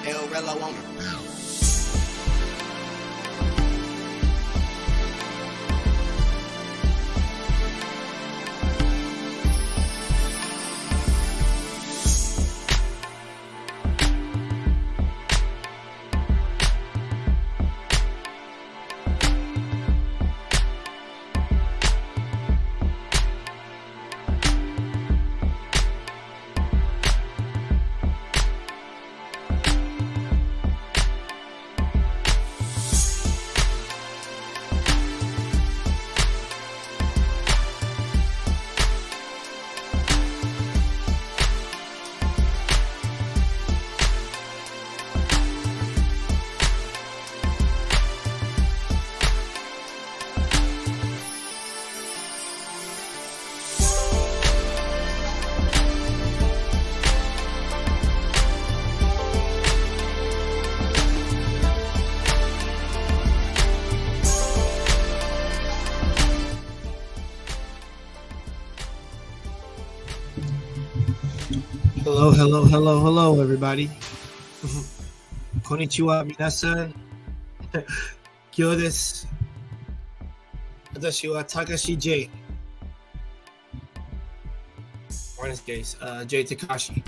El Relo on it. Hello, everybody. Konnichiwa, minasan. Kyo desu. Watashi wa Takashi J. Wednesdays, Jay Takashi.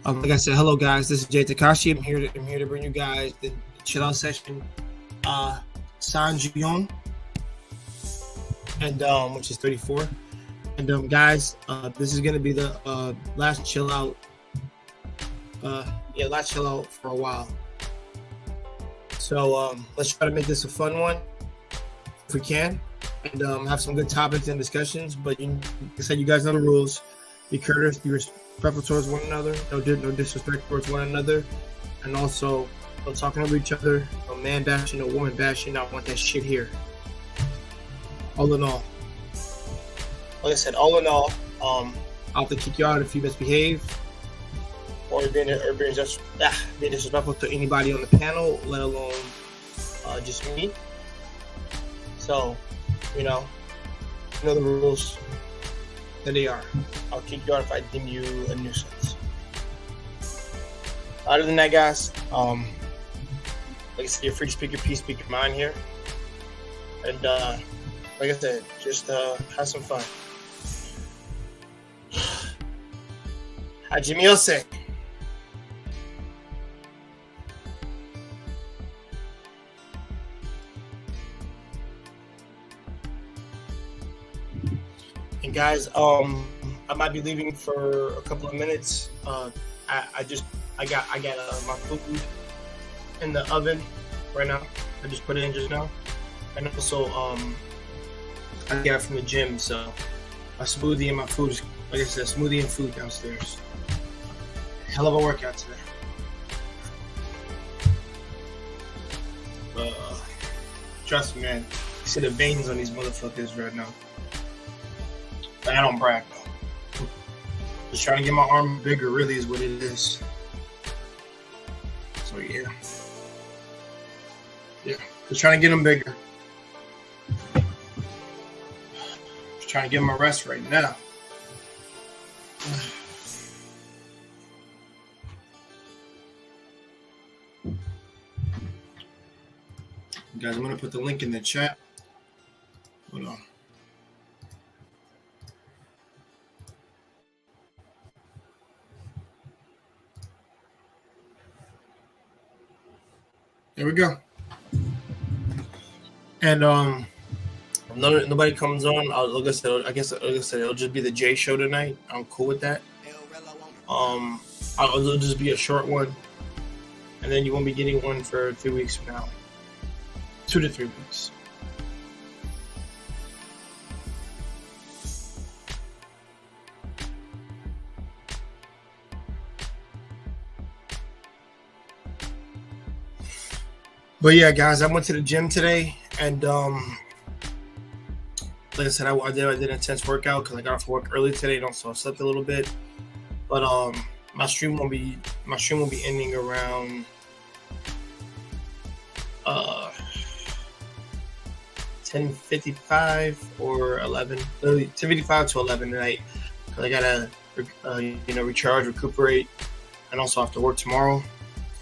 Like I said, hello guys. This is Jay Takashi. I'm here to bring you guys the Chillout Session, Sanjuyon, and which is 34. And guys, this is gonna be the last chill out. Last chill out for a while. So let's try to make this a fun one if we can, and have some good topics and discussions. But like I said, you guys know the rules. Be courteous, be respectful towards one another. No disrespect towards one another, and also no talking over each other. No man bashing, no woman bashing. I don't want that shit here. All in all, like I said, I'll have to kick you out if you misbehave. Or being disrespectful to anybody on the panel, let alone just me. So, you know the rules that they are. I'll kick you out if I deem you a nuisance. Other than that, guys, like I said, you're free to speak your piece, speak your mind here. And like I said, just have some fun. Hajime. And guys, I might be leaving for a couple of minutes. I got my food in the oven right now. I just put it in just now, and also I got it from the gym. So my smoothie and my food is, like I said, smoothie and food downstairs. Hell of a workout today. Trust me, man. You see the veins on these motherfuckers right now. But I don't brag though. Just trying to get my arm bigger really is what it is. So yeah. Just trying to get them bigger. Just trying to give them a rest right now. Guys, I'm gonna put the link in the chat. Hold on. There we go. And nobody comes on. Like I said, I guess it'll just be the J show tonight. I'm cool with that. It'll just be a short one, and then you won't be getting one for 3 weeks from now. 2 to 3 weeks. But yeah, guys, I went to the gym today, and like I said, I did an intense workout because I got off work early today, and also I slept a little bit. But my stream won't be ending around 10:55 or 11, 10:55 to 11 tonight. Because I gotta recharge, recuperate, and also have to work tomorrow.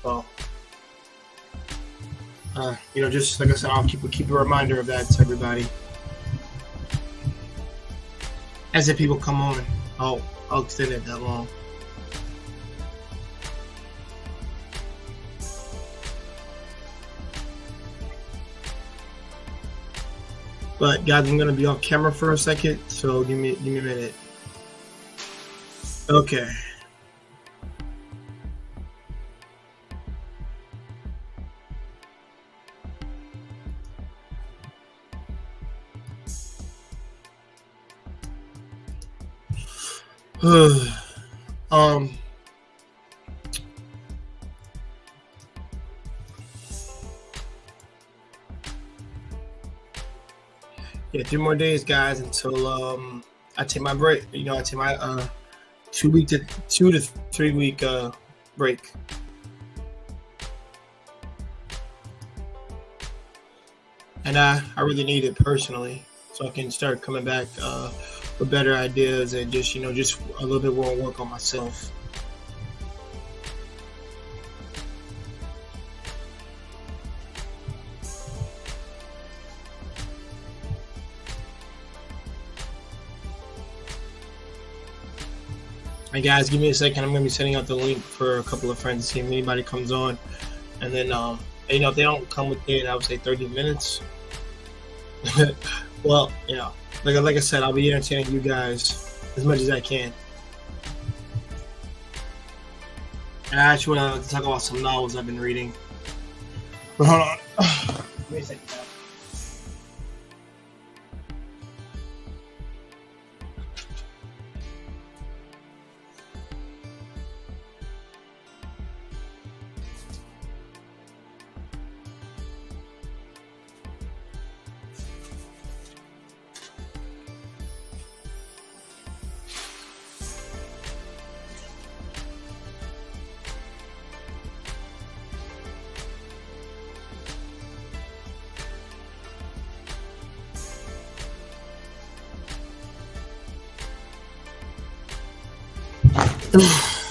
So Just like I said, I'll keep a reminder of that to everybody. As if people come on, I'll extend it that long. But guys, I'm gonna be off camera for a second, so give me a minute. Okay. Yeah, 3 more days, guys, until I take my break. I take my 2 to 3 week break. And I really need it personally, so I can start coming back with better ideas and just a little bit more work on myself. Hey guys, give me a second. I'm gonna be sending out the link for a couple of friends to see if anybody comes on, and then if they don't come within, I would say 30 minutes. Well, like I said, I'll be entertaining you guys as much as I can. And I actually want to talk about some novels I've been reading. But hold on. Give me a second.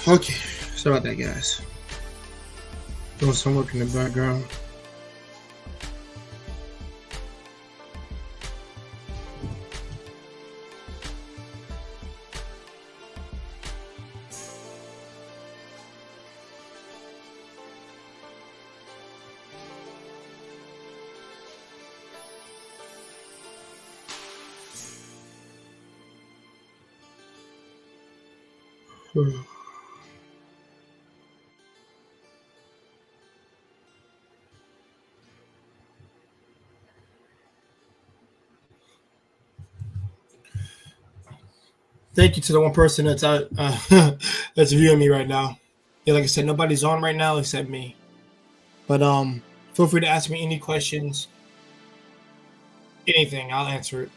Okay, sorry about that, guys. Doing some work in the background. Thank you to the one person that's out that's viewing me right now. Yeah, like I said, nobody's on right now except me. But feel free to ask me any questions, anything. I'll answer it.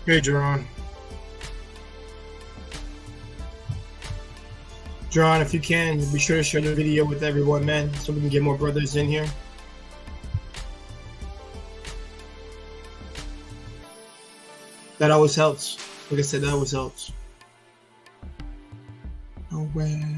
Hey, Jerron. Jerron, if you can, be sure to share the video with everyone, man, so we can get more brothers in here. That always helps. Like I said, that always helps. Oh, well.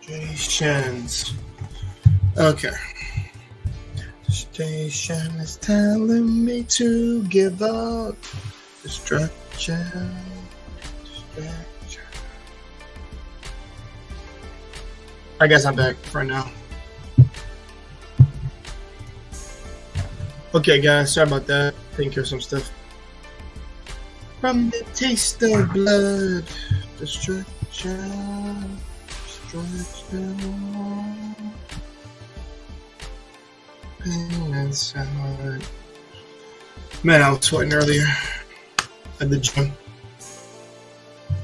Stations. Okay. Station is telling me to give up. Distraction. I guess I'm back for now. Okay, guys, sorry about that. Taking care of some stuff. From the taste of blood, destruction. Pain inside. Man, I was sweating earlier at the gym.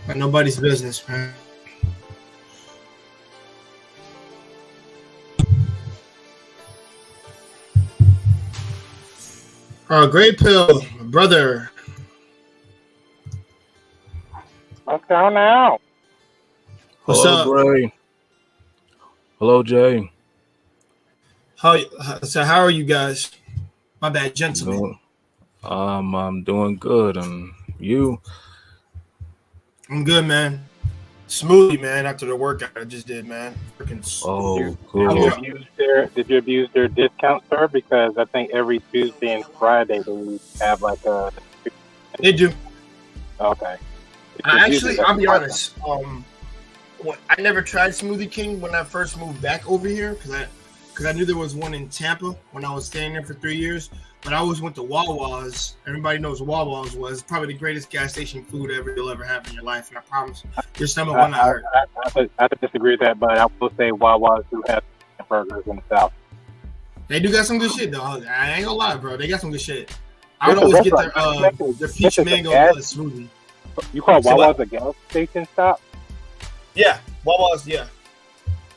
Like nobody's business, man. Great Pill, brother. What's going on? What's up? Gray. Hello, Jay. How are you guys? My bad, gentlemen. I'm doing good, and you? I'm good, man. Smoothie, man. After the workout I just did, man. Freaking. Oh, good. Did you abuse their discount, sir? Because I think every Tuesday and Friday they have like a. They do. Okay. I'll be honest. I never tried Smoothie King when I first moved back over here because I knew there was one in Tampa when I was staying there for 3 years. But I always went to Wawa's. Everybody knows Wawa's was probably the greatest gas station food you'll ever have in your life. And I promise your stomach will not hurt. I disagree with that, but I will say Wawa's do have burgers in the South. They do got some good shit, though. I ain't gonna lie, bro. They got some good shit. I would always get their peach mango smoothie. You call Wawa's a gas station stop? Yeah, Wawa's, yeah.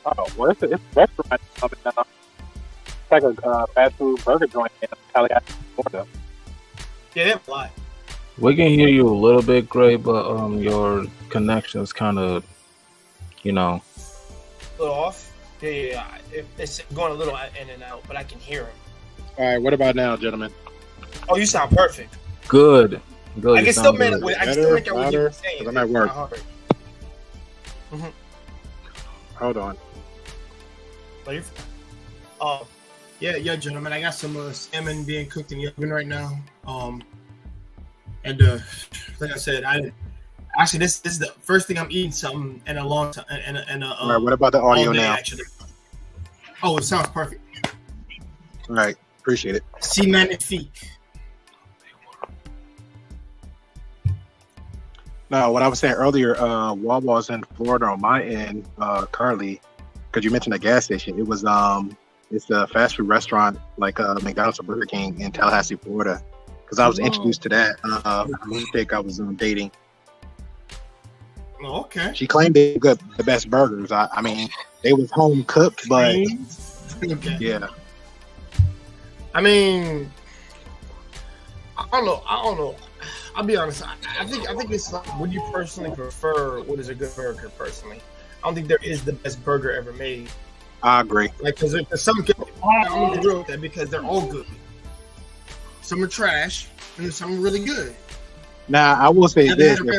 Oh, well, it's a restaurant. It's like a fast food burger joint in Chillout, Florida. Yeah, they have a lot. We can hear you a little bit, Gray, but your connection's kind of, a little off. Yeah. It's going a little in and out, but I can hear him. All right, what about now, gentlemen? Oh, you sound perfect. Good. I can still make out what you're saying. I'm at work. Hold on. Yeah, gentlemen. I got some salmon being cooked in the oven right now. And like I said, this is the first thing I'm eating something in a long time. All right, what about the audio now? Actually. Oh, it sounds perfect. All right, appreciate it. C'est magnifique. No, what I was saying earlier, Wawa's in Florida on my end currently, because you mentioned a gas station. It was it's a fast food restaurant like McDonald's or Burger King in Tallahassee, Florida. Because I was introduced to that chick I was dating. Oh, okay. She claimed they were the best burgers. I mean, they was home cooked, but okay. Yeah. I mean, I don't know. I'll be honest. I think it's like, would you personally prefer what is a good burger? Personally, I don't think there is the best burger ever made. I agree. Like, because there's some good. I'm gonna agree with that because they're all good. Some are trash and some are really good. Now I will say this: now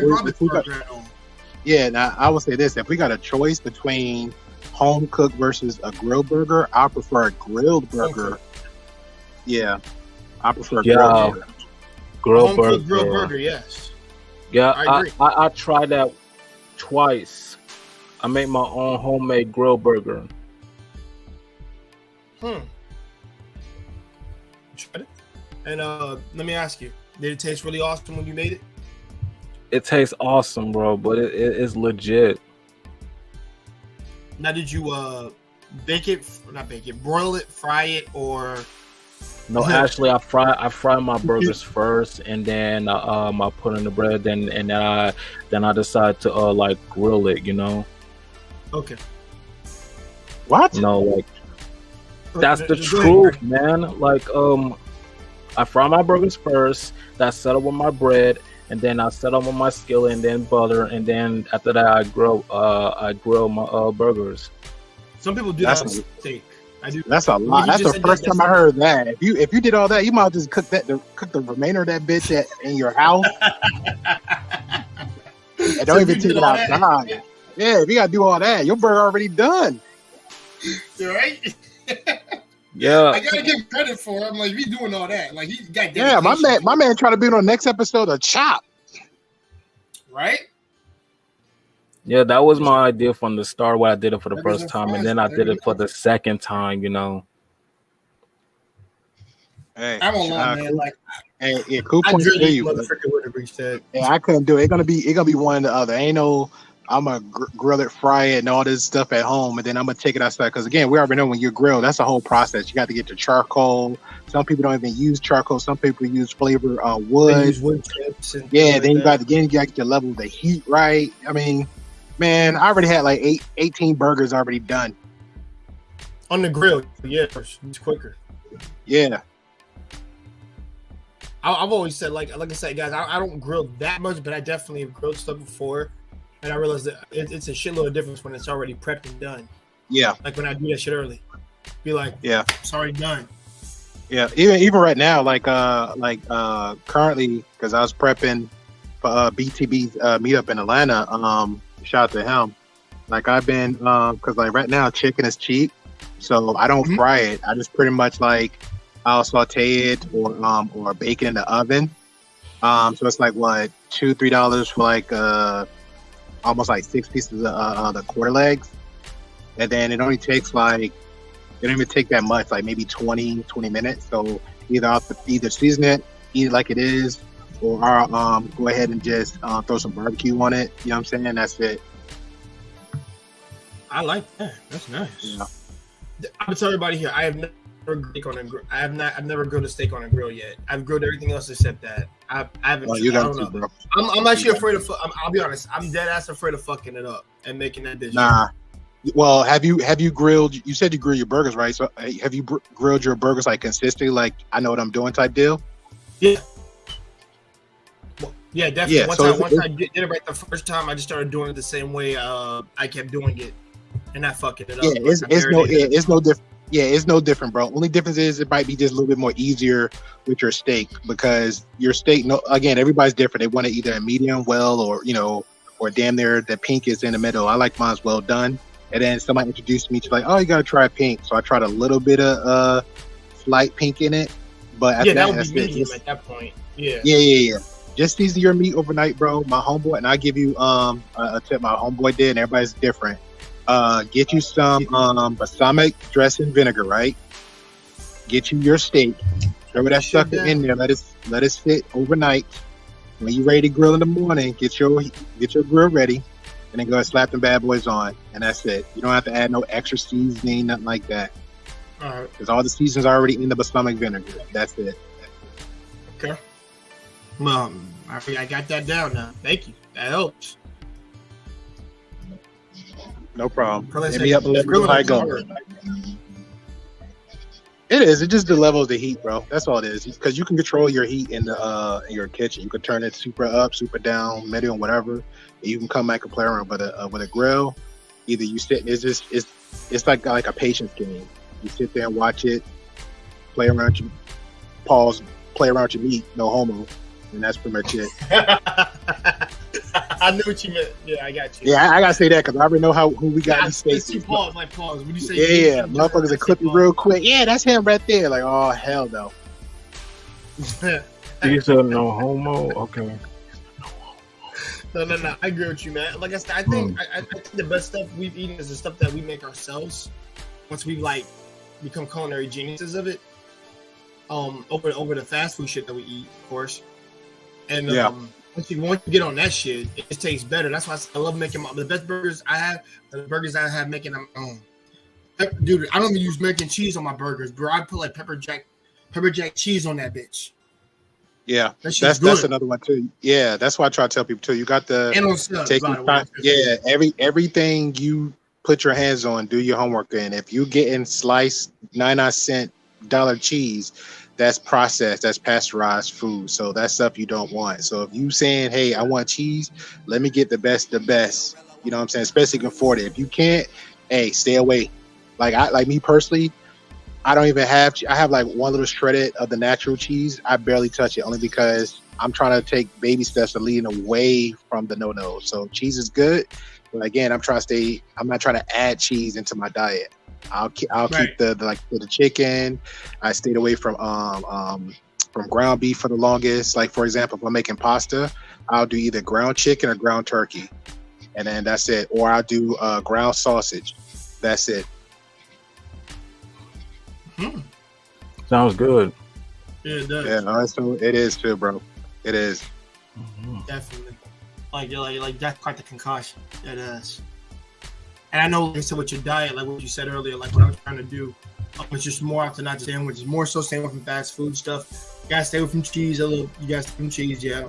I will say this: if we got a choice between home cooked versus a grilled burger, I prefer a grilled burger. Yeah, I prefer grilled burger. Grilled burger, yes. Yeah, I tried that twice. I made my own homemade grilled burger. Tried it? And let me ask you, did it taste really awesome when you made it? It tastes awesome, bro, but it is legit. Now, did you broil it, fry it, or? No, actually, I fry my burgers first, and then I put in the bread, and then I decide to like grill it, you know. Okay. What? No, like that's the truth, man. Like I fry my burgers first. That's settled with my bread, and then I set them on my skillet, and then butter, and then after that I grill my burgers. Some people do that on steak. I do. That's a lot. That's the first time I heard that. If you did all that, you might just cook the remainder of that bitch in your house. And don't even take it outside. Yeah, if you gotta do all that, your burger already done. You're right. Yeah, I gotta give credit for him. Like, he's doing all that. Like, he got dedication. Yeah, my man trying to be on the next episode of Chop. Right? yeah, that was my idea from the start. When I did it for the Burgers first and time, and fries, then I there did you it for go. the second time. You know. Hey, I won't lie, man. cool, Like, hey, cool I points for really you. But, motherfucker would have reached that. yeah, I couldn't do it. It's gonna be one or the other. Ain't no. I'm gonna grill it, fry it, and all this stuff at home, and then I'm gonna take it outside. Because again, we already know when you grill, that's a whole process. You got to get the charcoal. Some people don't even use charcoal. Some people use flavor They wood. use wood chips and Yeah, things then you like got to get the level of the heat right. I mean, man, I already had like 18 burgers already done. on the grill. Yeah, it's quicker. Yeah, I've always said, like I said, guys, I don't grill that much, but I definitely have grilled stuff before, and I realized that it's a shitload of difference when it's already prepped and done. yeah, Like when I do that shit early, be like, yeah, it's already done. yeah. Even right now, like currently, because I was prepping for BTB's meetup in Atlanta. Shout out to him. Like I've been because like right now chicken is cheap, so I don't fry it. I just pretty much like I'll saute it or bake it in the oven. So it's like what $2-3 for like almost like 6 pieces of the quarter legs, and then it only takes like it don't even take that much, like maybe 20 minutes. So either season it, eat it like it is, or go ahead and just throw some barbecue on it. You know what I'm saying? That's it. I like that. That's nice. Yeah. I'm gonna tell everybody here. I have never I've never grilled a steak on a grill yet. I've grilled everything else except that. I haven't. Well, you I got don't to, know. bro. I'm actually afraid of. I'll be honest. I'm dead ass afraid of fucking it up and making that dish. Nah. Well, have you grilled? You said you grill your burgers, right? So have you grilled your burgers like consistently, like I know what I'm doing type deal? Yeah. Well, yeah, definitely. Yeah, Once I did it right the first time, I just started doing it the same way I kept doing it, and not fucking it up. Yeah, it's no different. Yeah, it's no different, bro. Only difference is it might be just a little bit more easier with your steak because your steak. No, again, everybody's different. They want it either a medium well or or damn near the pink is in the middle. I like mine's well done. And then somebody introduced me to like, oh, you gotta try pink. So I tried a little bit of slight pink in it, but that would be medium at that point. Yeah. Just season your meat overnight, bro. My homeboy, and I give you a tip. My homeboy did, and everybody's different. Get you some balsamic dressing vinegar, right? Get you your steak. Throw that sucker in there. Let it sit overnight. When you ready to grill in the morning, get your grill ready, and then go and slap them bad boys on, and that's it. You don't have to add no extra seasoning, nothing like that. All right. Because all the seasonings are already in the balsamic vinegar. That's it. Okay. I got that down now. Thank you. That helps. No problem. Probably Hit me up and let me know how it goes. It is. It's just the level of the heat, bro. That's all it is. Because you can control your heat in your kitchen. You can turn it super up, super down, medium, whatever. And you can come back and play around with a grill. Either you sit. It's like a patience game. You sit there and watch it, play around your pause, play around your meat, no homo, and that's pretty much it. I knew what you meant. Yeah, I got you. Yeah, I gotta say that because I already know who we got in space. Pause. When you say yeah, motherfuckers are clipping real quick. Yeah, that's him right there. Like, oh hell no. You said no homo. Okay. No. I agree with you, man. Like I said, I think the best stuff we've eaten is the stuff that we make ourselves. Once we become culinary geniuses of it, over the fast food shit that we eat, of course, and once you get on that shit, it just tastes better. That's why I love making the best burgers I have. The burgers I have making them. Dude, I don't even use American cheese on my burgers, bro. I put like pepper jack cheese on that bitch. Yeah, that's another one too. Yeah, that's why I try to tell people too. You got the take your time. Yeah, everything you put your hands on, do your homework in. If you getting sliced 99-cent dollar cheese, that's processed, that's pasteurized food. So that's stuff you don't want. So if you saying, hey, I want cheese, let me get the best. You know what I'm saying? Especially if you can afford it. If you can't, hey, stay away. Like me personally, I don't even have. I have like one little shredded of the natural cheese. I barely touch it, only because I'm trying to take baby steps to lean away from the no. So cheese is good, but again, I'm not trying to add cheese into my diet. I'll keep the chicken. I stayed away from ground beef for the longest. Like for example, if I'm making pasta, I'll do either ground chicken or ground turkey, and then that's it. Or I'll do ground sausage. That's it. Sounds good. Yeah, it does. Yeah, no, so it is too, bro. It is. Definitely. Like that's quite the concoction. It is. And I know, like I said, with your diet, like what you said earlier, like what I was trying to do, it's just more often not just sandwiches, more so staying away from fast food stuff. You gotta stay away from cheese You gotta stay away from cheese, yeah.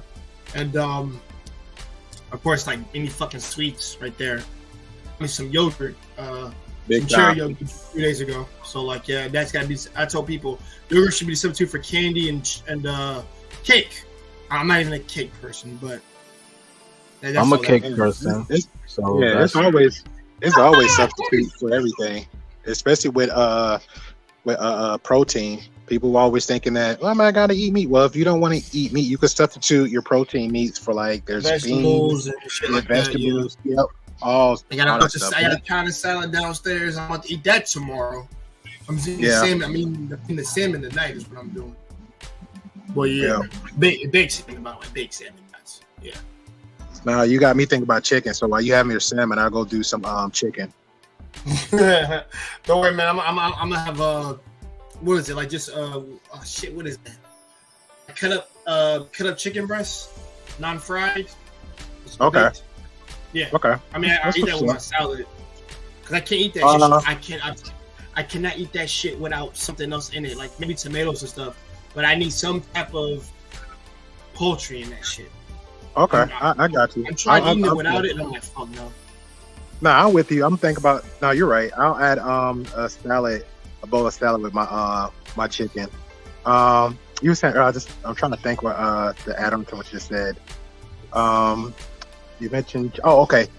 And of course, like any fucking sweets right there. I mean, some yogurt. Some cherry yogurt 2 days ago. So like, yeah, that's gotta be. I tell people yogurt should be the substitute for candy and cake. I'm not even a cake person, but I'm a cake person. So yeah, it's always substitute for everything, especially with protein. People are always thinking that, well, I gotta eat meat. Well, if you don't want to eat meat, you can substitute your protein meats for like there's vegetables beans, and shit like vegetables. That, yeah. Yep. I got a pound of salad downstairs. I'm about to eat that tomorrow. I'm eating the salmon. I mean, the salmon tonight is what I'm doing. Well, yeah. Baked salmon, by the way. Baked salmon, guys. Yeah. Now you got me thinking about chicken. So while you have your salmon, I'll go do some chicken. Don't worry, man. I'm gonna have what is it like? Just shit. What is that? Cut up chicken breast, non-fried. Okay. Baked. Yeah. Okay. I mean, I eat that with my salad because I can't eat that shit. I cannot eat that shit without something else in it, like maybe tomatoes and stuff. But I need some type of poultry in that shit. Okay, I got you. I'm trying eating it without it, and I'm like, fuck no. Nah, I'm with you. I'm thinking about. No, you're right. I'll add a bowl of salad with my my chicken. You were saying I'm trying to think what to add on to what you said. You mentioned. Oh, okay.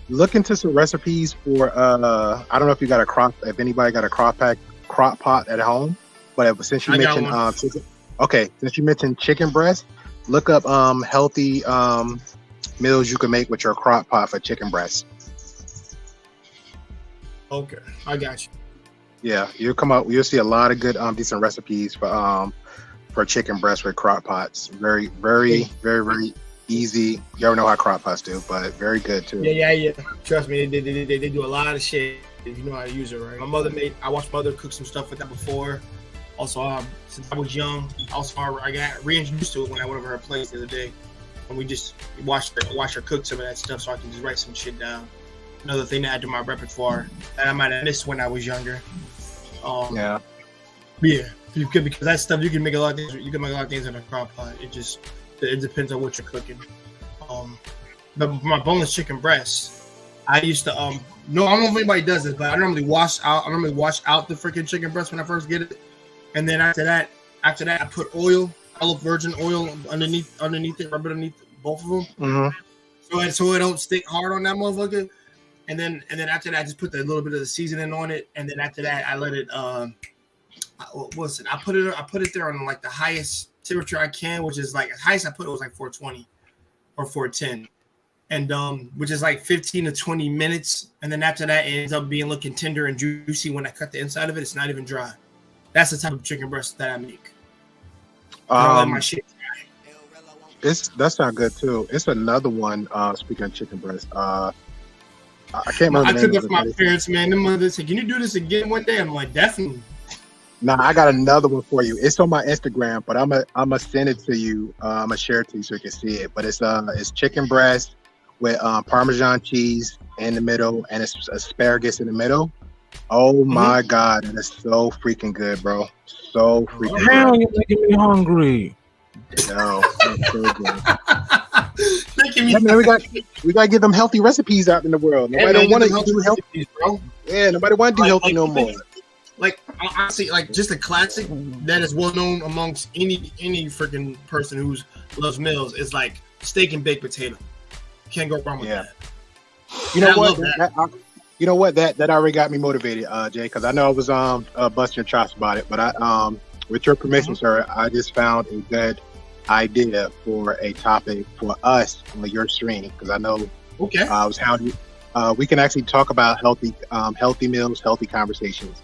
Look into some recipes for. I don't know if you got if anybody got a crock pot at home, but since you mentioned since you mentioned chicken breast, look up healthy meals you can make with your crock pot for chicken breast. Okay, I got you. Yeah, you'll see a lot of good decent recipes for chicken breast with crock pots. Very, very, very, very easy. You ever know how crock pots do, but very good too. Yeah. Trust me, they do a lot of shit if you know how to use it right. I watched my mother cook some stuff with that before. Also, since I was young, I got reintroduced to it when I went over her place the other day, and we just watched her cook some of that stuff, so I can just write some shit down. Another thing to add to my repertoire that I might have missed when I was younger. Yeah, because that stuff you can make a lot of things. You can make a lot of things in a crock pot. It depends on what you're cooking. But for my boneless chicken breast, I used to no, I don't know if anybody does this, but I normally wash out the freaking chicken breast when I first get it. And then after that, I put olive virgin oil underneath it, rub it underneath both of them, so it don't stick hard on that motherfucker. And then after that, I just put a little bit of the seasoning on it. And then after that, I let it. What's it? I put it there on like the highest temperature I can, which is like the highest I put it was like 420 or 410, and which is like 15 to 20 minutes. And then after that, it ends up being looking tender and juicy. When I cut the inside of it, it's not even dry. That's the type of chicken breast that I make. I let my shit dry. That's not good too. It's another one. Speaking of chicken breast, I can't remember. I took it from my parents, man. The mother said, "Can you do this again one day?" I'm like, definitely. Nah, I got another one for you. It's on my Instagram, but I'm gonna send it to you. I'm gonna share it to you so you can see it. But it's chicken breast with Parmesan cheese in the middle and it's asparagus in the middle. Oh my God, that is so freaking good, bro. So freaking good. Damn, you're making me hungry. No, that's so good. Man, we gotta get them healthy recipes out in the world. Nobody don't want to do healthy, bro. Yeah, nobody want to do healthy no more. Like honestly, like just a classic that is well known amongst any freaking person who loves meals is like steak and baked potato. Can't go wrong with that. You know what? You know what? That already got me motivated, Jay, because I know I was busting your chops about it, but I with your permission, sir, I just found a good idea for a topic for us on your stream, because I know I was hounding. We can actually talk about healthy meals, healthy conversations.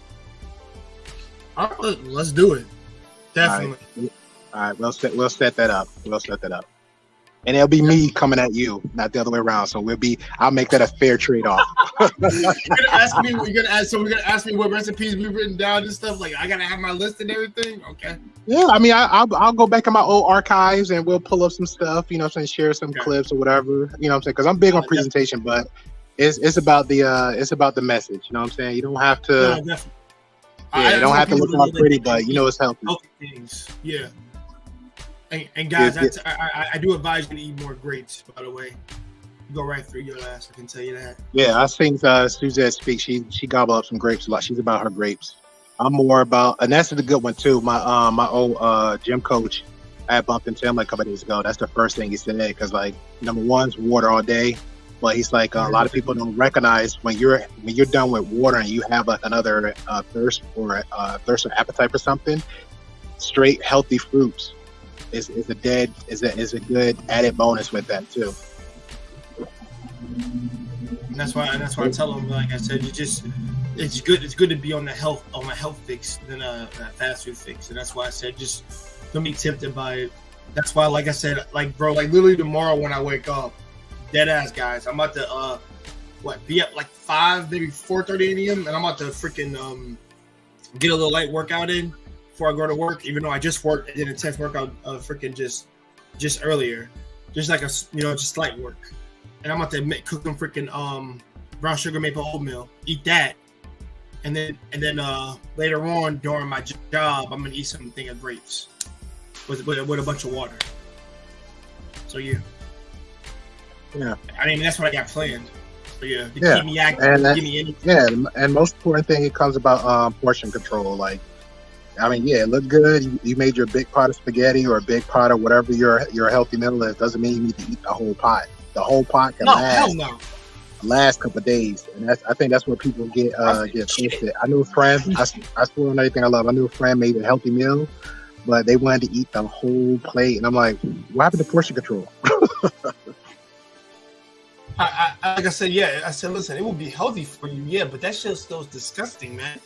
All right, let's do it. Definitely. All right, we'll set that up. And it'll be me coming at you, not the other way around. So I'll make that a fair trade-off. You're gonna ask me what recipes we've written down and stuff. Like I gotta have my list and everything. Okay. Yeah, I mean, I'll go back in my old archives and we'll pull up some stuff. You know, what I'm saying, share some clips or whatever. You know, what I'm saying, because I'm big on presentation, but it's about the message. You know, what I'm saying, you don't have to. No, you don't have to look all pretty, but you know it's healthy. Healthy things, yeah. And guys, I do advise you to eat more grapes. By the way, you go right through your ass. I can tell you that. Yeah, I think Suzette speaks. She gobble up some grapes a lot. She's about her grapes. I'm more about, and that's the good one too. My old gym coach, I had bumped into him like a couple days ago. That's the first thing he said, because like number one's water all day. But he's like, a lot of people don't recognize when you're done with water and you have like another thirst or appetite for something. Straight healthy fruits is a good added bonus with that too. And that's why I tell them, like I said, it's good to be on a health fix than a fast food fix. And that's why I said just don't be tempted by it. That's why, like I said, like bro, like literally tomorrow when I wake up. Dead ass, guys. I'm about to be up like 5, maybe 4:30 a.m. and I'm about to freaking get a little light workout in before I go to work. Even though I just worked, I did an intense workout freaking just earlier, just like just light work. And I'm about to cook them freaking brown sugar maple oatmeal. Eat that, and then later on during my job, I'm gonna eat something of grapes with a bunch of water. So yeah. Yeah, I mean that's what I got planned. So yeah, to keep me active, and give me energy. Yeah, and most important thing, it comes about portion control. Like, I mean, yeah, it looked good. You made your big pot of spaghetti or a big pot of whatever your healthy meal is. Doesn't mean you need to eat the whole pot. The whole pot can last couple of days, and I think that's where people get twisted. I knew a friend. I swear on everything I love. I knew a friend made a healthy meal, but they wanted to eat the whole plate, and I'm like, what happened to portion control? Like I said, listen, it will be healthy for you, yeah, but that shit still is disgusting, man.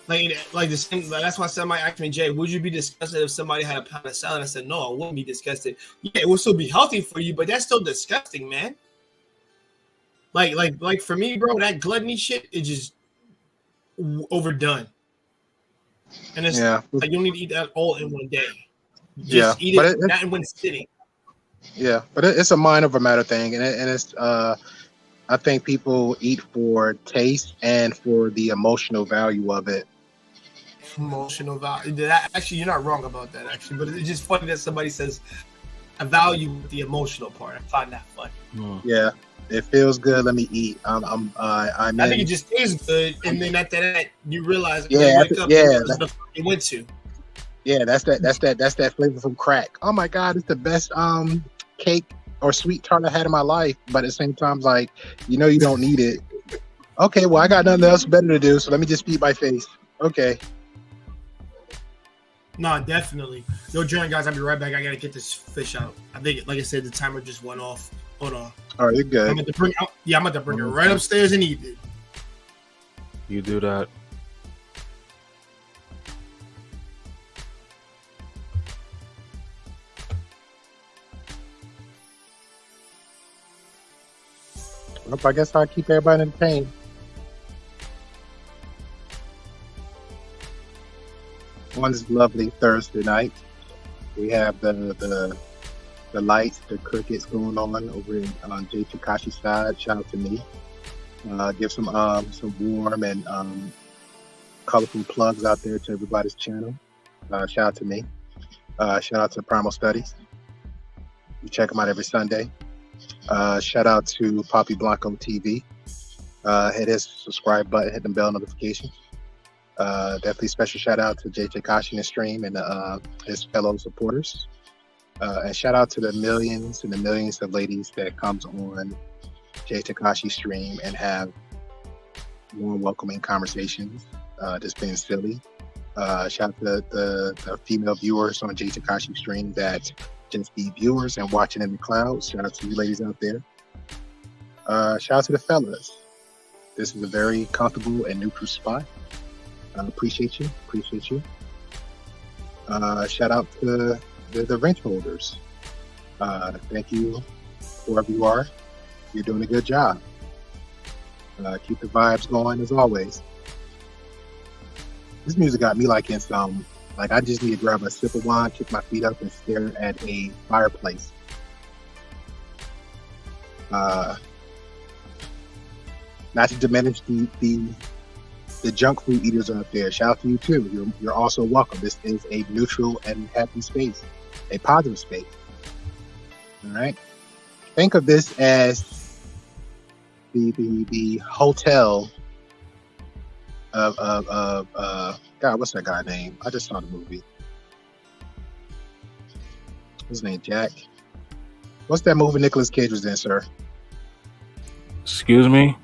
Like the same. That's why somebody asked me, Jay, would you be disgusted if somebody had a pound of salad? I said, no, I wouldn't be disgusted. Yeah, it would still be healthy for you, but that's still disgusting, man. Like for me, bro, that gluttony shit is just overdone. And it's like you don't need to eat that all in one day. Just eat it not in one sitting. Yeah, but it's a mind over matter thing, and it's I think people eat for taste and for the emotional value of it. Emotional value. Actually, you're not wrong about that. Actually, but it's just funny that somebody says I value the emotional part. I find that funny. Yeah, it feels good. Let me eat. I think it just tastes good, and then after that, you realize you wake up, you went to. Yeah, that's that flavor from crack. Oh my God, it's the best cake or sweet tart I had in my life. But at the same time, like, you don't need it. Okay, well, I got nothing else better to do, so let me just feed my face. Okay. No, definitely. Yo, Jordan, guys, I'll be right back. I gotta get this fish out. I think, like I said, the timer just went off. Hold on. All right, you're good. I'm about to bring it right upstairs and eat it. You do that. I guess I'll keep everybody entertained. One lovely Thursday night. We have the lights, the crickets going on over on Jay Takashi's side. Shout out to me. Give some warm and colorful plugs out there to everybody's channel. Shout out to me. Shout out to Primal Studies. You check them out every Sunday. Shout out to Poppy Blanco TV. Hit his subscribe button, hit the bell notification. Definitely special shout out to Jay Takashi in the stream and his fellow supporters. And shout out to the millions and the millions of ladies that comes on Jay Takashi's stream and have warm, welcoming conversations, just being silly. Shout out to the female viewers on Jay Takashi stream that just be viewers and watching in the clouds. Shout out to you ladies out there. Shout out to the fellas. This is a very comfortable and neutral spot. Appreciate you. Shout out to the rent holders. Thank you, whoever you are. You're doing a good job. Keep the vibes going as always. This music got me like in some, like I just need to grab a sip of wine, kick my feet up, and stare at a fireplace. Not to diminish the junk food eaters out there. Shout out to you too. You're also welcome. This is a neutral and happy space, a positive space. All right. Think of this as the hotel of God. What's that guy name? I just saw the movie. What's his name? Jack. What's that movie Nicolas Cage was in, sir? Excuse me?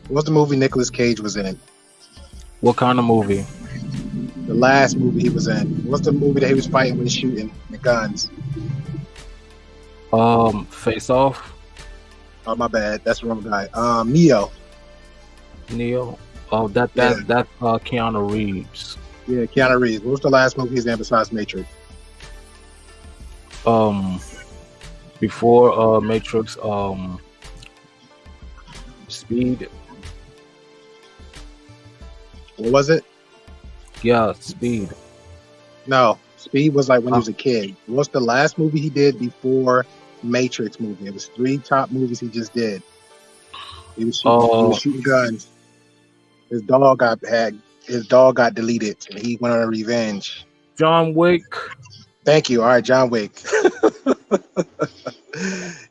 What's the movie Nicolas Cage was in? What kind of movie? The last movie he was in. What's the movie that he was fighting with shooting the guns? Face Off. Oh, my bad. That's the wrong guy. Neo. Oh, that's Keanu Reeves. Yeah, Keanu Reeves. What was the last movie he's in besides Matrix? Before Matrix, Speed. What was it? Yeah, Speed. No, Speed was like when he was a kid. What's the last movie he did before Matrix movie? It was 3 top movies he just did. He was shooting guns. His dog got deleted, and he went on a revenge. John Wick. Thank you. All right, John Wick.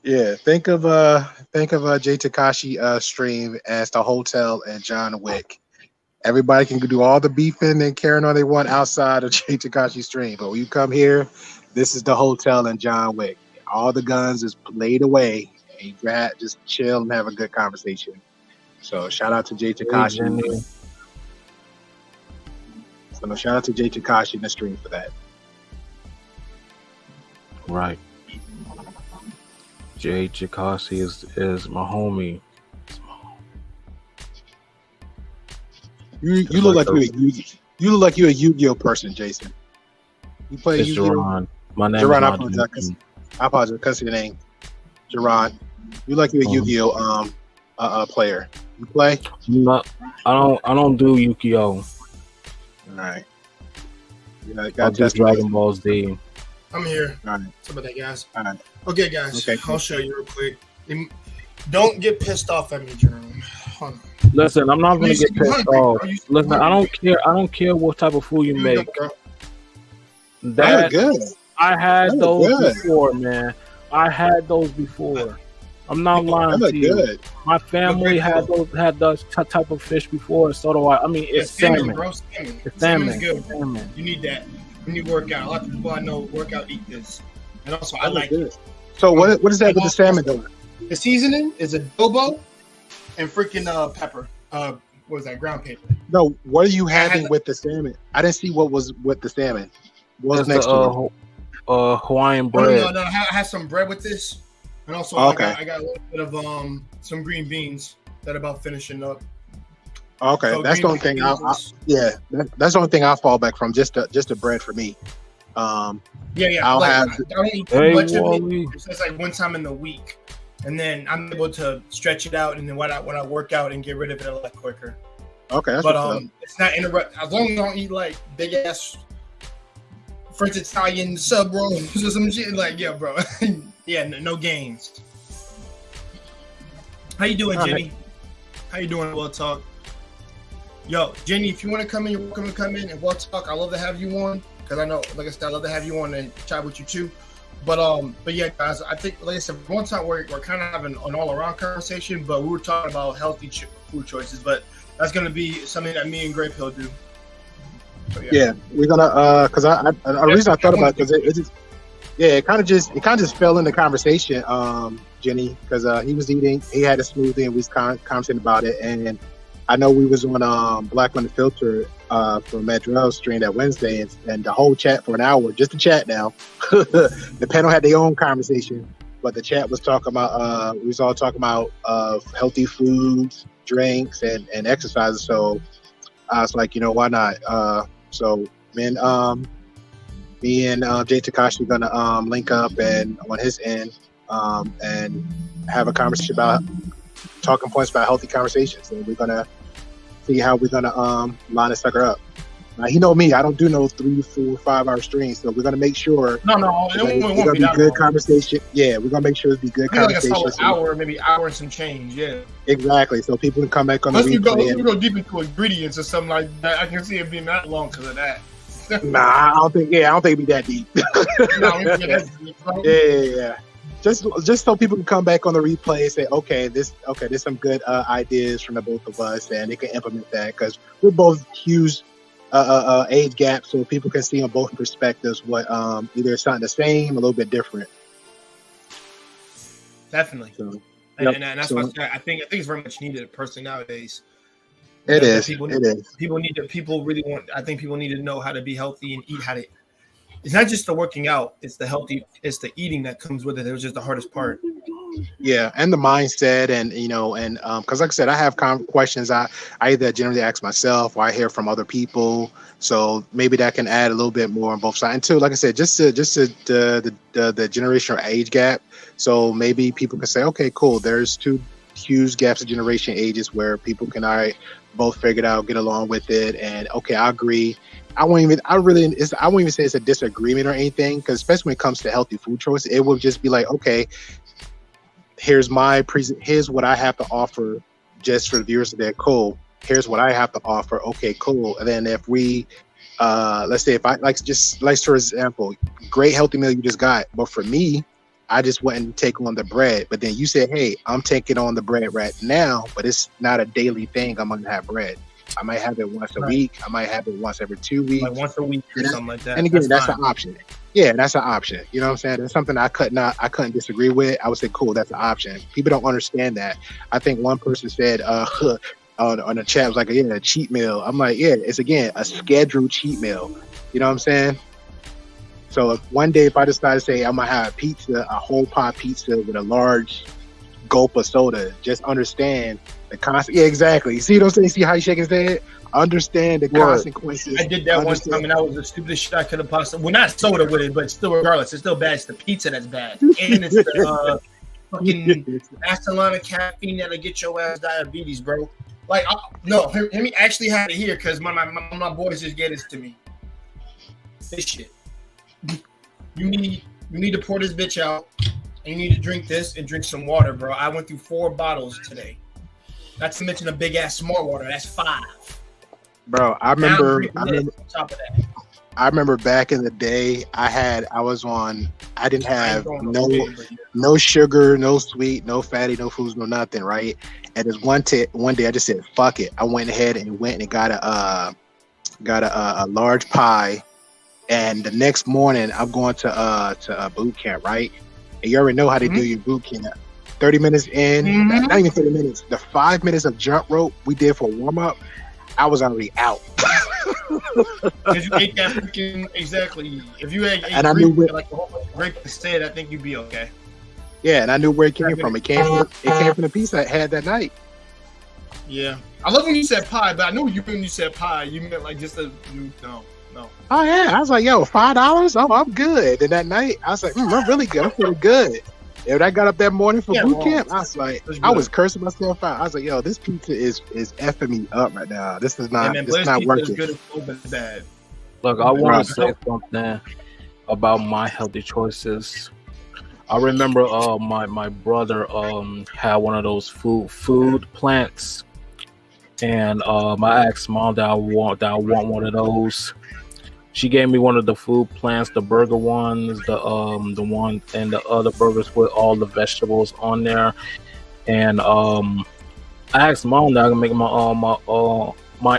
Yeah, think of Jay Takashi stream as the hotel and John Wick. Everybody can do all the beefing and carrying on they want outside of Jay Takashi stream, but when you come here, this is the hotel and John Wick. All the guns is laid away, and you just chill and have a good conversation. So shout out to Jay Takashi. So shout out to Jay Takashi in the stream for that. Right. Jay Takashi is my homie. You look like you're a Yu-Gi-Oh person, Jason. You play Yu-Gi-Oh. Jerron. My name Jerron, is I apologize because of your name. Jerron. You like you're a Yu-Gi-Oh player. You play? No, I don't do Yu-Gi-Oh. All right. I'll do Dragon Ball Z. I'm here. All right. Some of that, guys. All right. Okay, guys. Okay, cool. I'll show you real quick. Don't get pissed off at me, Jerome. Hold on. Listen, I'm not gonna get pissed off. Listen, I don't care what type of food you make. That good. I had those before, man. I had those before. I'm not lying to you. Good. My family had those type of fish before, so do I. I mean, it's salmon. Bro, salmon. It's salmon. Salmon's good. Salmon. You need that when you work out. A lot of people I know work out eat this, and also I like it. So what is that with the salmon doing? The seasoning is adobo and freaking pepper. What was that? Ground paper. No, what are you having with the salmon? I didn't see what was with the salmon. What was next to it? Hawaiian bread. No, I had some bread with this, and also I got a little bit of some green beans that are about finishing up. Okay, so that's the only thing. That's the only thing I fall back from. Just the bread for me. I'll have. I don't eat too much of it. It's just like one time in the week, and then I'm able to stretch it out, and then when I work out and get rid of it a lot quicker. Okay, that's but it's not interrupt. As long as I don't eat like big ass French Italian sub rolls or some shit, like bro, no games. How you doing, Jenny? Right. How you doing? We'll talk. Yo, Jenny, if you want to come in, you're welcome to come in and we'll talk. I love to have you on because I know, like I said, I love to have you on and chat with you too. But yeah, guys, I think, like I said, one time we're kind of having an all-around conversation, but we were talking about healthy food choices. But that's going to be something that me and Grape Hill do. So, yeah, we're gonna because the reason I thought about it because it kind of just fell in the conversation, Jenny, because he was eating, he had a smoothie and we was conversating about it, and I know we was on Black Unfiltered for Matt Drell's stream that Wednesday, and the whole chat for an hour, just the chat now. The panel had their own conversation, but the chat was talking about we was all talking about healthy foods, drinks, and exercises. So I was like, why not? So me and Jay Takashi gonna link up and on his end and have a conversation about talking points about healthy conversations, and we're gonna see how we're gonna line a sucker up. Now, he know me, I don't do no 3, 4, 5 hour streams, so we're gonna make sure it won't be good long. Conversation. Yeah, we're gonna make sure it's be good conversation. Like a solid hour, maybe hour and some change. Yeah, exactly. So people can come back on unless the replay. Unless we go deep into ingredients or something like that, I can see it being that long because of that. Nah, I don't think it'd be that deep. Yeah. Just so people can come back on the replay and say, there's some good ideas from the both of us, and they can implement that because we're both huge age gaps, so people can see on both perspectives what either something the same, a little bit different. Definitely. So, and that's why I think it's very much needed personally nowadays. It is. People really want. I think people need to know how to be healthy and eat how to. It's not just the working out; it's the healthy. It's the eating that comes with it. It was just the hardest part. Yeah, and the mindset, and because like I said, I have questions. I either generally ask myself, or I hear from other people. So maybe that can add a little bit more on both sides. And too, like I said, just the generational age gap. So maybe people can say, okay, cool. There's two huge gaps of generation ages where people can both figure it out, get along with it, and okay, I agree. I won't even say it's a disagreement or anything, because especially when it comes to healthy food choice, it will just be like, okay, here's what I have to offer, just for the viewers that cool. Here's what I have to offer. Okay, cool. And then if we, let's say if I like for example, great healthy meal you just got, but for me, I just wouldn't take on the bread. But then you said, hey, I'm taking on the bread right now, but it's not a daily thing. I'm going to have bread. I might have it once a week. I might have it once every 2 weeks. Like once a week or something like that. And again, that's an option. Yeah, that's an option. You know what I'm saying? That's something I couldn't disagree with. I would say, cool, that's an option. People don't understand that. I think one person said on the chat, was like, a cheat meal. I'm like, yeah, it's again, a scheduled cheat meal. You know what I'm saying? So one day if I decide to say I'm gonna have a whole pot pizza with a large gulp of soda, just understand the concept. Yeah, exactly. You see what I'm saying? See how he's shaking his head? Understand the consequences. I did that one time, and that was the stupidest shit I could have possibly. Well, not soda with it, but still, regardless, it's still bad. It's the pizza that's bad, and it's the fucking Astalana caffeine that'll get your ass diabetes, bro. Like, no, let me actually have it here because my boys just get this to me. This shit. You need to pour this bitch out, and you need to drink this and drink some water, bro. I went through 4 bottles today. Not to mention a big ass smart water. That's 5. Bro, I remember back in the day, I didn't have no sugar, no sweet, no fatty, no foods, no nothing, right? And there's one day I just said, fuck it. I went ahead and got a large pie. And the next morning, I'm going to boot camp, right? And you already know how they do your boot camp. 30 minutes in, not even 30 minutes, the 5 minutes of jump rope we did for warm up, I was already out. Because you ate that freaking, exactly. If you had and I knew like a whole bunch of grape instead, I think you'd be okay. Yeah, and I knew where it came from. It came from the piece I had that night. Yeah. I love when you said pie, but I knew when you said pie, you meant like just no. Oh yeah, I was like, yo, $5? Oh, I'm good. And that night, I was like, I'm really good. I'm feeling good. And when I got up that morning for boot camp, I was like, I was cursing myself out. I was like, yo, this pizza is effing me up right now. This is not, it's not working. Look, I want to say something about my healthy choices. I remember my brother had one of those food plants, and I asked mom that I want one of those. She gave me one of the food plants, the burger ones, the one and the other burgers with all the vegetables on there. And I asked mom that I can make my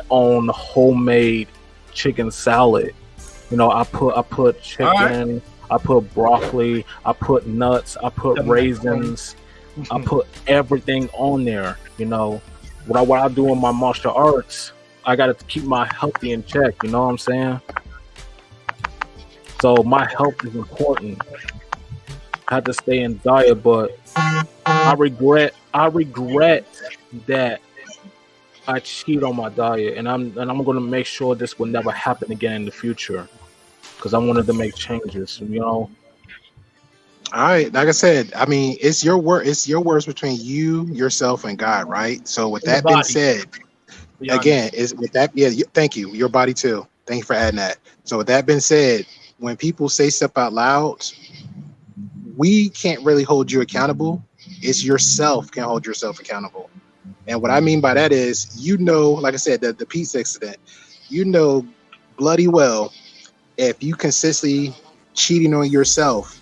own homemade chicken salad. You know, I put chicken, I put broccoli, I put nuts, I put raisins, I put everything on there, you know. what I do in my martial arts, I got to keep my health in check. You know what I'm saying? So my health is important. I had to stay in diet, but I regret that I cheat on my diet, and I'm going to make sure this will never happen again in the future, because I wanted to make changes. You know. All right, like I said, I mean, it's your word. It's your words between you, yourself, and God, right? So, with that being said, again, is with that. Yeah, thank you. Your body too. Thank you for adding that. So, with that being said, when people say stuff out loud, we can't really hold you accountable. It's yourself can hold yourself accountable. And what I mean by that is, you know, like I said, the Pete's incident, you know, bloody well, if you consistently cheating on yourself,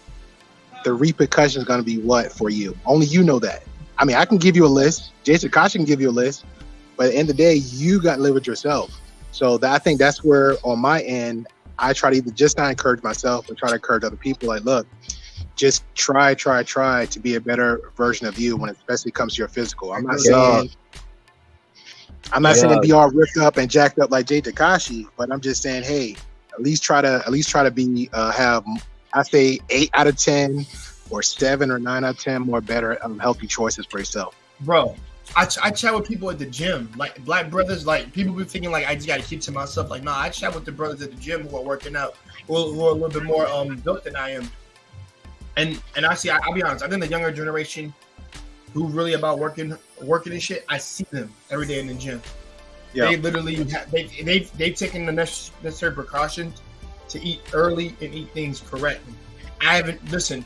the repercussion is going to be what for you? Only you know that. I mean, I can give you a list. Jason Kosh can give you a list, but at the end of the day, you got to live with yourself. So I think that's where, on my end, I try to either just not encourage myself or try to encourage other people. Like, look, just try to be a better version of you when it especially comes to your physical. I'm not saying be all ripped up and jacked up like Jay Takashi, but I'm just saying, hey, at least try to be have, I say, 8 out of 10 or 7 or 9 out of 10 more better healthy choices for yourself. Bro, I chat with people at the gym, like black brothers. Like, people be thinking like I just gotta keep to myself. Like, nah, I chat with the brothers at the gym who are working out, who are a little bit more built than I am. And I see, I'll be honest, I think the younger generation who really about working and shit, I see them every day in the gym. Yeah. They literally they've taken the necessary precautions to eat early and eat things correctly. I haven't listened.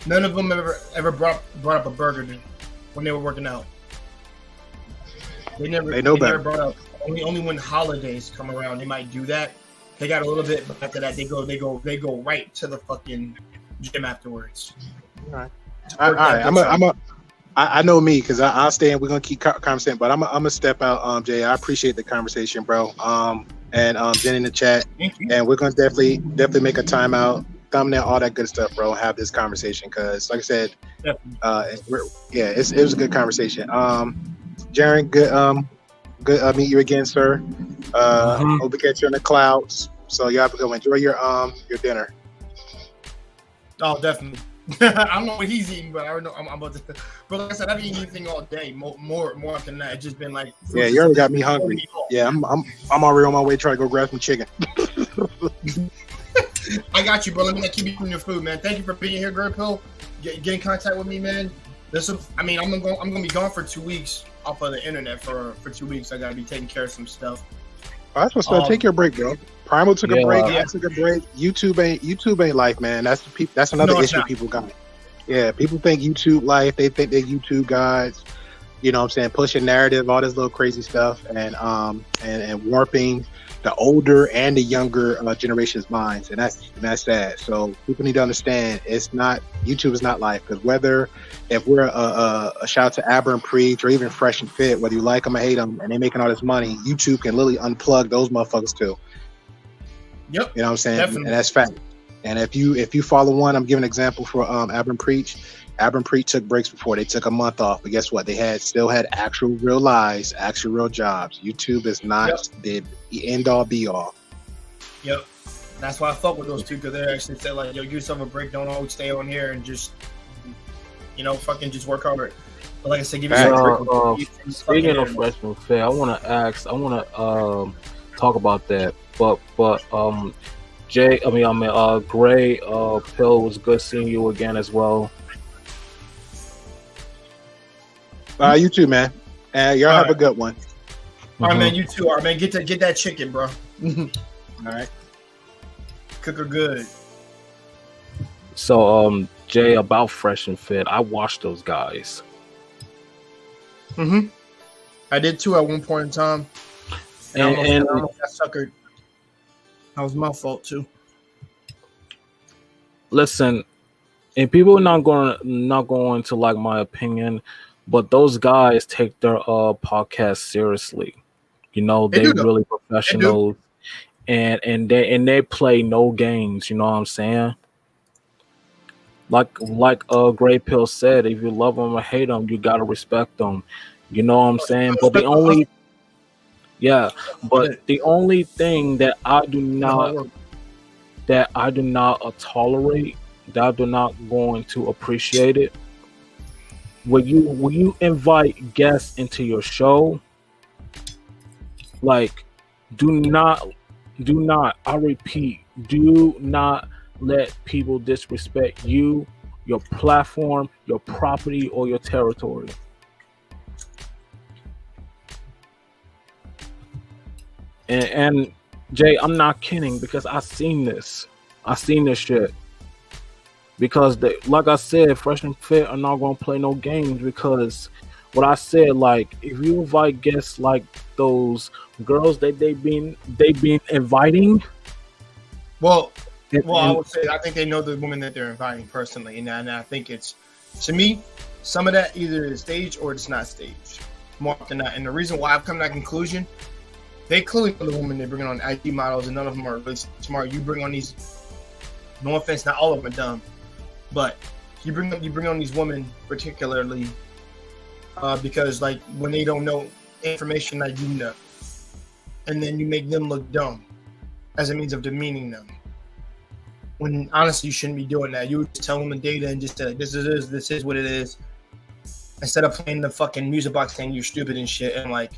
None of them ever brought up a burger when they were working out. They never brought up. Only when holidays come around they might do that. They got a little bit, but after that they go right to the fucking gym afterwards. All right. I know me, because I'll stay and we're gonna keep conversating, but I'm gonna step out. Jay, I appreciate the conversation, bro. And Jen in the chat, and we're gonna definitely make a timeout, thumbnail, all that good stuff, bro. Have this conversation, because like I said, it was a good conversation. Jaren, good meet you again, sir. Hope to catch you in the clouds. So you have to go enjoy your dinner. Oh, definitely. I don't know what he's eating, but I already know I'm about to. But like I said, I've been eating anything all day. More than that. It's just been like. Yeah, you already got me hungry. Yeah, I'm already on my way trying to go grab some chicken. I got you, bro. Let me not keep you from your food, man. Thank you for being here, Greg Pill. Get in contact with me, man. I'm gonna be gone for 2 weeks off of the internet for 2 weeks. I gotta be taking care of some stuff. Oh, that's what's up. Take your break, bro. Primal took a break. I took a break. YouTube ain't life, man. That's another issue people got. Yeah, people think YouTube life. They think they're YouTube guys. You know what I'm saying? Pushing narrative, all this little crazy stuff, and warping the older and the younger generation's minds, and that's sad. So people need to understand YouTube is not life, because if we're a shout out to Aber and Preach, or even Fresh and Fit, whether you like them or hate them, and they're making all this money, YouTube can literally unplug those motherfuckers too. Yep. You know what I'm saying? Definitely. And that's fact. And if you follow one, I'm giving an example for Aber and Preach. Aber and Preach took breaks before. They took a month off, but guess what? They still had actual real lives, actual real jobs. YouTube is not the end all be all. Yep. That's why I fuck with those two, because they actually said like, yo, give yourself a break. Don't always stay on here and just, fucking just work hard. But like I said, give yourself a break. Speaking of freshman fair, I want to talk about that. But Gray Pill, was good seeing you again as well. You too, man. Y'all have a good one. All right, man. You too. All right, man. Get that chicken, bro. All right. Cook her good. So, Jay, about Fresh and Fit, I watched those guys. I did too at one point in time. And I almost got suckered. That was my fault too. Listen, and people are not going to like my opinion, but those guys take their podcast seriously. You know, they're really professionals, and they play no games. You know what I'm saying? Like Gray Pill said, if you love them or hate them, you gotta respect them. You know what I'm saying? But the only thing that I do not tolerate, that I do not going to appreciate it, when you invite guests into your show, like, do not, I repeat, do not let people disrespect you, your platform, your property, or your territory. And Jay, I'm not kidding, because I seen this shit. Because like I said, Fresh and Fit are not gonna play no games, because what I said, like, if you invite guests like those girls that they've been inviting. Well, I would say I think they know the women that they're inviting personally, and I think it's, to me, some of that either is staged or it's not staged, more often than not. And the reason why I've come to that conclusion, they clearly know the women they bring on IG models, and none of them are really smart. You bring on these, no offense, not all of them are dumb, but you bring on these women particularly because, like, when they don't know information that you know, and then you make them look dumb as a means of demeaning them. When honestly you shouldn't be doing that. You would just tell them the data and just say, like, this is what it is, instead of playing the fucking music box saying you're stupid and shit. And like,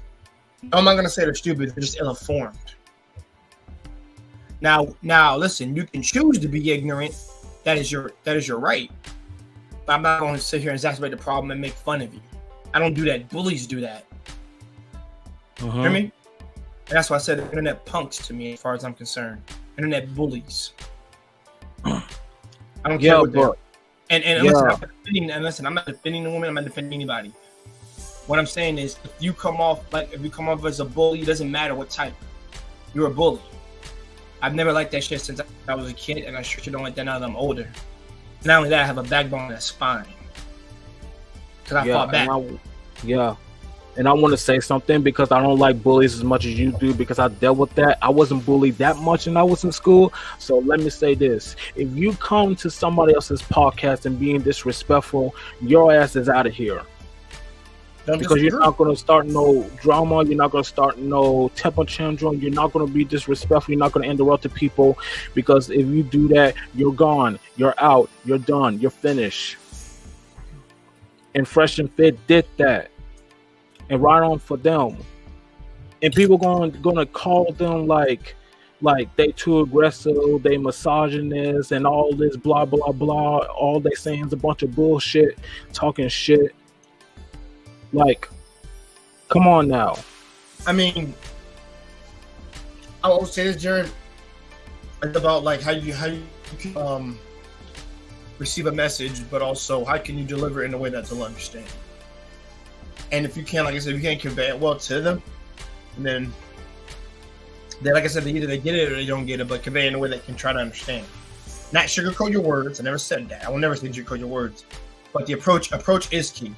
I'm not gonna say they're stupid, they're just ill-informed. Now listen, you can choose to be ignorant. That is your right. But I'm not going to sit here and exacerbate the problem and make fun of you. I don't do that. Bullies do that. You hear me? And that's why I said internet punks, to me, as far as I'm concerned. Internet bullies. I don't care what they're. And listen, I'm not defending the woman. I'm not defending anybody. What I'm saying is, if you come off as a bully, it doesn't matter what type. You're a bully. I've never liked that shit since I was a kid, and I sure don't like that now that I'm older. Not only that, I have a backbone that's fine. Because I fought back. And I want to say something, because I don't like bullies as much as you do, because I dealt with that. I wasn't bullied that much when I was in school. So let me say this. If you come to somebody else's podcast and being disrespectful, your ass is out of here. Because you're not going to start no drama. You're not going to start no temper tantrum. You're not going to be disrespectful. You're not going to interrupt the people. Because if you do that, you're gone. You're out. You're done. You're finished. And Fresh and Fit did that. And right on for them. And people going to call them like they too aggressive, they misogynist, and all this blah, blah, blah. All they saying is a bunch of bullshit, talking shit. Like, come on now. I mean, I will say this, Jared. It's about like how you can receive a message, but also how can you deliver it in a way that they'll understand. And if you can't, like I said, if you can't convey it well to them, then like I said, either they get it or they don't get it, but convey it in a way that can try to understand. Not sugarcoat your words. I never said that. I will never say sugarcoat your words. But the approach is key.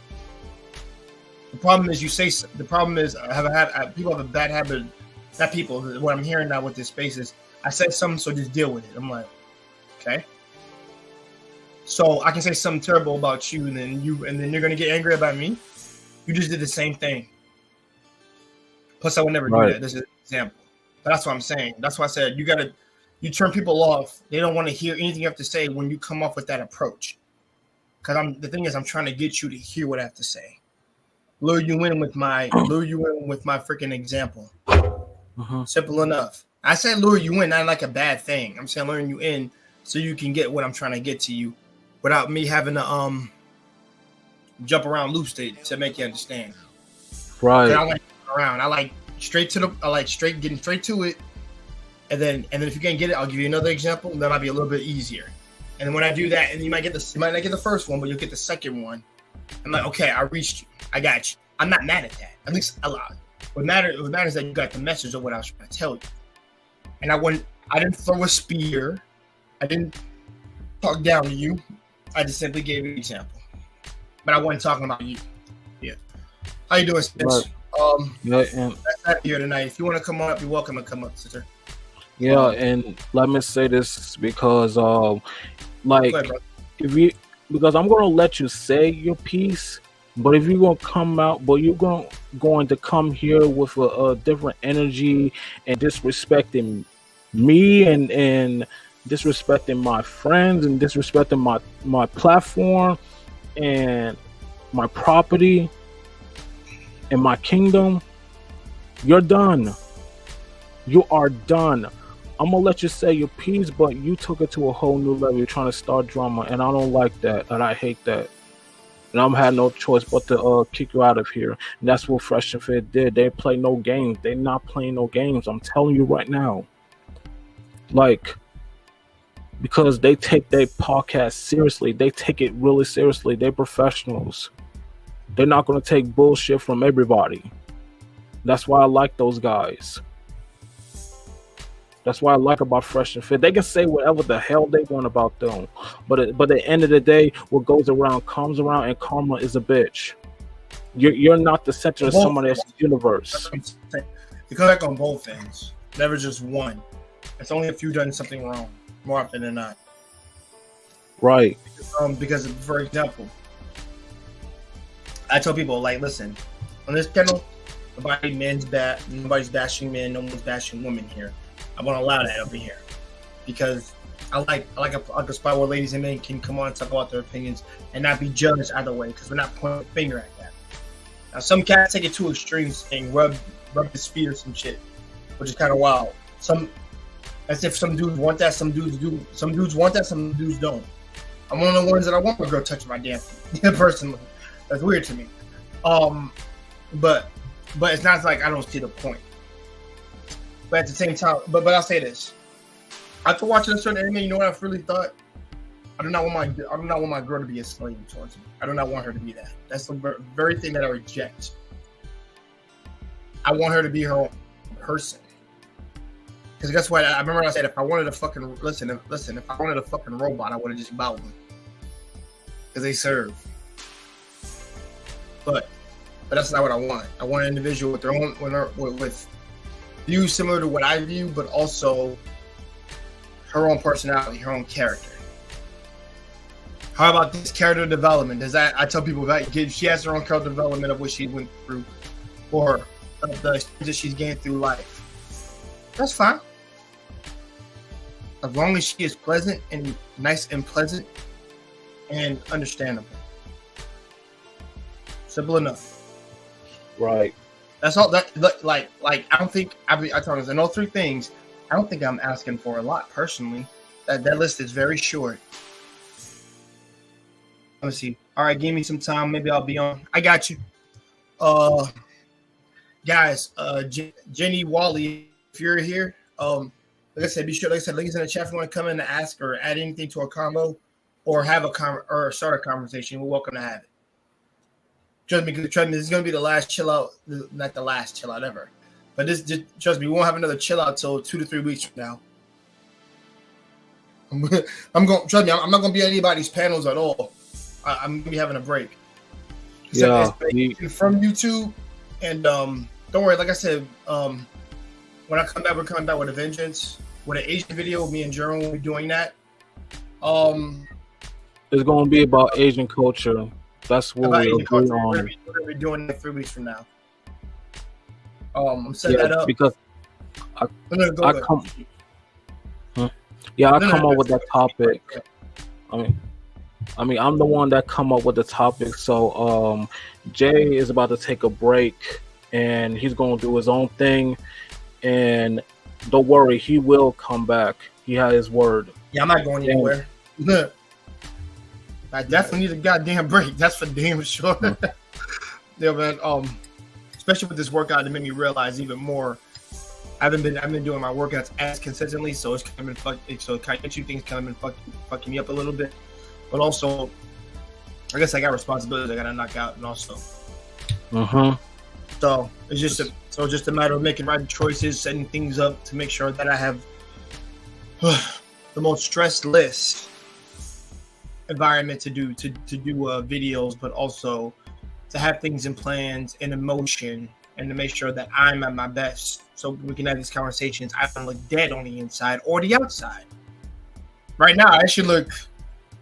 The problem is people have a bad habit. Not people. What I'm hearing now with this space is, I said something, so just deal with it. I'm like, okay. So I can say something terrible about you, and then you're gonna get angry about me. You just did the same thing. Plus, I would never do that. This is an example. But that's what I'm saying. That's why I said you turn people off. They don't want to hear anything you have to say when you come off with that approach. Because the thing is, I'm trying to get you to hear what I have to say. Lure you in with my freaking example. Simple enough. I said lure you in, not like a bad thing. I'm saying luring you in so you can get what I'm trying to get to you, without me having to jump around loops to make you understand. Right. I like around. I like getting straight to it. And then if you can't get it, I'll give you another example. That might be a little bit easier. And then when I do that, and you might not get the first one, but you'll get the second one. I'm like, okay, I reached you. I got you. I'm not mad at that. At least a lot. What matters is that you got the message of what I was trying to tell you. And I didn't throw a spear. I didn't talk down to you. I just simply gave you an example. But I wasn't talking about you. Yeah. How you doing, sis? That's out here tonight. If you want to come up, you're welcome to come up, sister. Yeah, and let me say this because because I'm gonna let you say your piece, But if you're gonna come out, but you're going to come here with a different energy and disrespecting me and disrespecting my friends and disrespecting my platform and my property and my kingdom, you're done. You are done. I'm gonna let you say your piece, but you took it to a whole new level. You're trying to start drama, and I don't like that, and I hate that. And I'm had no choice but to kick you out of here. And that's what Fresh and Fit did. They play no games. They're not playing no games. I'm telling you right now. Like, because they take their podcast seriously. They take it really seriously. They're professionals. They're not going to take bullshit from everybody. That's why I like those guys. That's why I like about Fresh and Fit. They can say whatever the hell they want about them, but at the end of the day, what goes around comes around, and karma is a bitch. You're not the center of somebody else's universe. You come back on both ends, never just one. It's only if you've done something wrong, more often than not. Right. Because for example, I tell people, like, listen, on this channel, nobody's bashing men, no one's bashing women here. I won't allow that over here because I like a spot where ladies and men can come on and talk about their opinions and not be judged either way, because we're not pointing a finger at that. Now, some cats take it to extremes and rub his feet or some shit, which is kind of wild. As if some dudes want that, some dudes do. Some dudes want that, some dudes don't. I'm one of the ones that I want my girl touching my damn feet, personally. That's weird to me. But it's not like I don't see the point. But at the same time, but I'll say this: after watching a certain anime, you know what I've really thought? I do not want my girl to be a slave towards me. I do not want her to be that. That's the very thing that I reject. I want her to be her own person. Because guess what? I remember I said if I wanted a fucking listen. If I wanted a fucking robot, I would have just bought one. Because they serve. But that's not what I want. I want an individual with their own with views similar to what I view, but also her own personality, her own character. How about this character development? I tell people that she has her own character development of what she went through, or the experience that she's gained through life. That's fine, as long as she is pleasant and nice and pleasant and understandable. Simple enough. Right. That's all. Like I don't think I told us in all three things. I don't think I'm asking for a lot personally. That list is very short. Let me see. All right, give me some time. Maybe I'll be on. I got you. Guys, Jenny Wally, if you're here, like I said, be sure. Like I said, ladies in the chat, if you want to come in and ask or add anything to a combo, or have or start a conversation, we're welcome to have it. Trust me, this is going to be the last chill out, not the last chill out ever. But trust me, we won't have another chill out till 2 to 3 weeks from now. Trust me, I'm not going to be on anybody's panels at all. I'm going to be having a break. Yeah. From YouTube. And don't worry, like I said, when I come back, we're coming back with a vengeance. With an Asian video, me and Jerome will be doing that. It's going to be about Asian culture. That's what we're doing. We're going to be doing it 3 weeks from now. I'm setting that up because I come up with that topic. I mean, I'm the one that come up with the topic. So, Jay is about to take a break, and he's going to do his own thing. And don't worry, he will come back. He had his word. Yeah, I'm not going anywhere. I definitely need a goddamn break. That's for damn sure. Yeah, man. Especially with this workout, it made me realize even more. I've been doing my workouts as consistently, so it's kind of been things kind of been fucking me up a little bit. But also, I guess I got responsibilities I got to knock out, and also. So it's just a matter of making right choices, setting things up to make sure that I have the most stress-less environment to do videos, but also to have things in plans and in motion, and to make sure that I'm at my best, so we can have these conversations. I don't look dead on the inside or the outside. Right now, I should look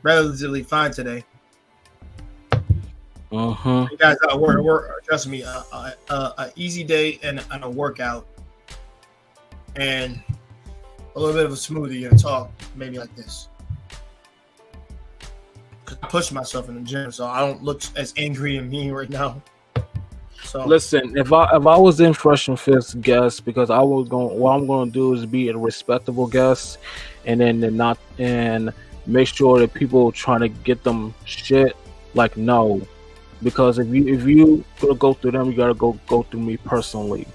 relatively fine today. You guys, trust me, a easy day and a workout, and a little bit of a smoothie and a talk, maybe like this. Cause I push myself in the gym, so I don't look as angry and mean right now. So listen, if I was in Fresh and Fit's guest, because I was going, what I'm going to do is be a respectable guest, and then not and make sure that people trying to get them shit like no, because if you gonna go through them, you gotta go through me personally.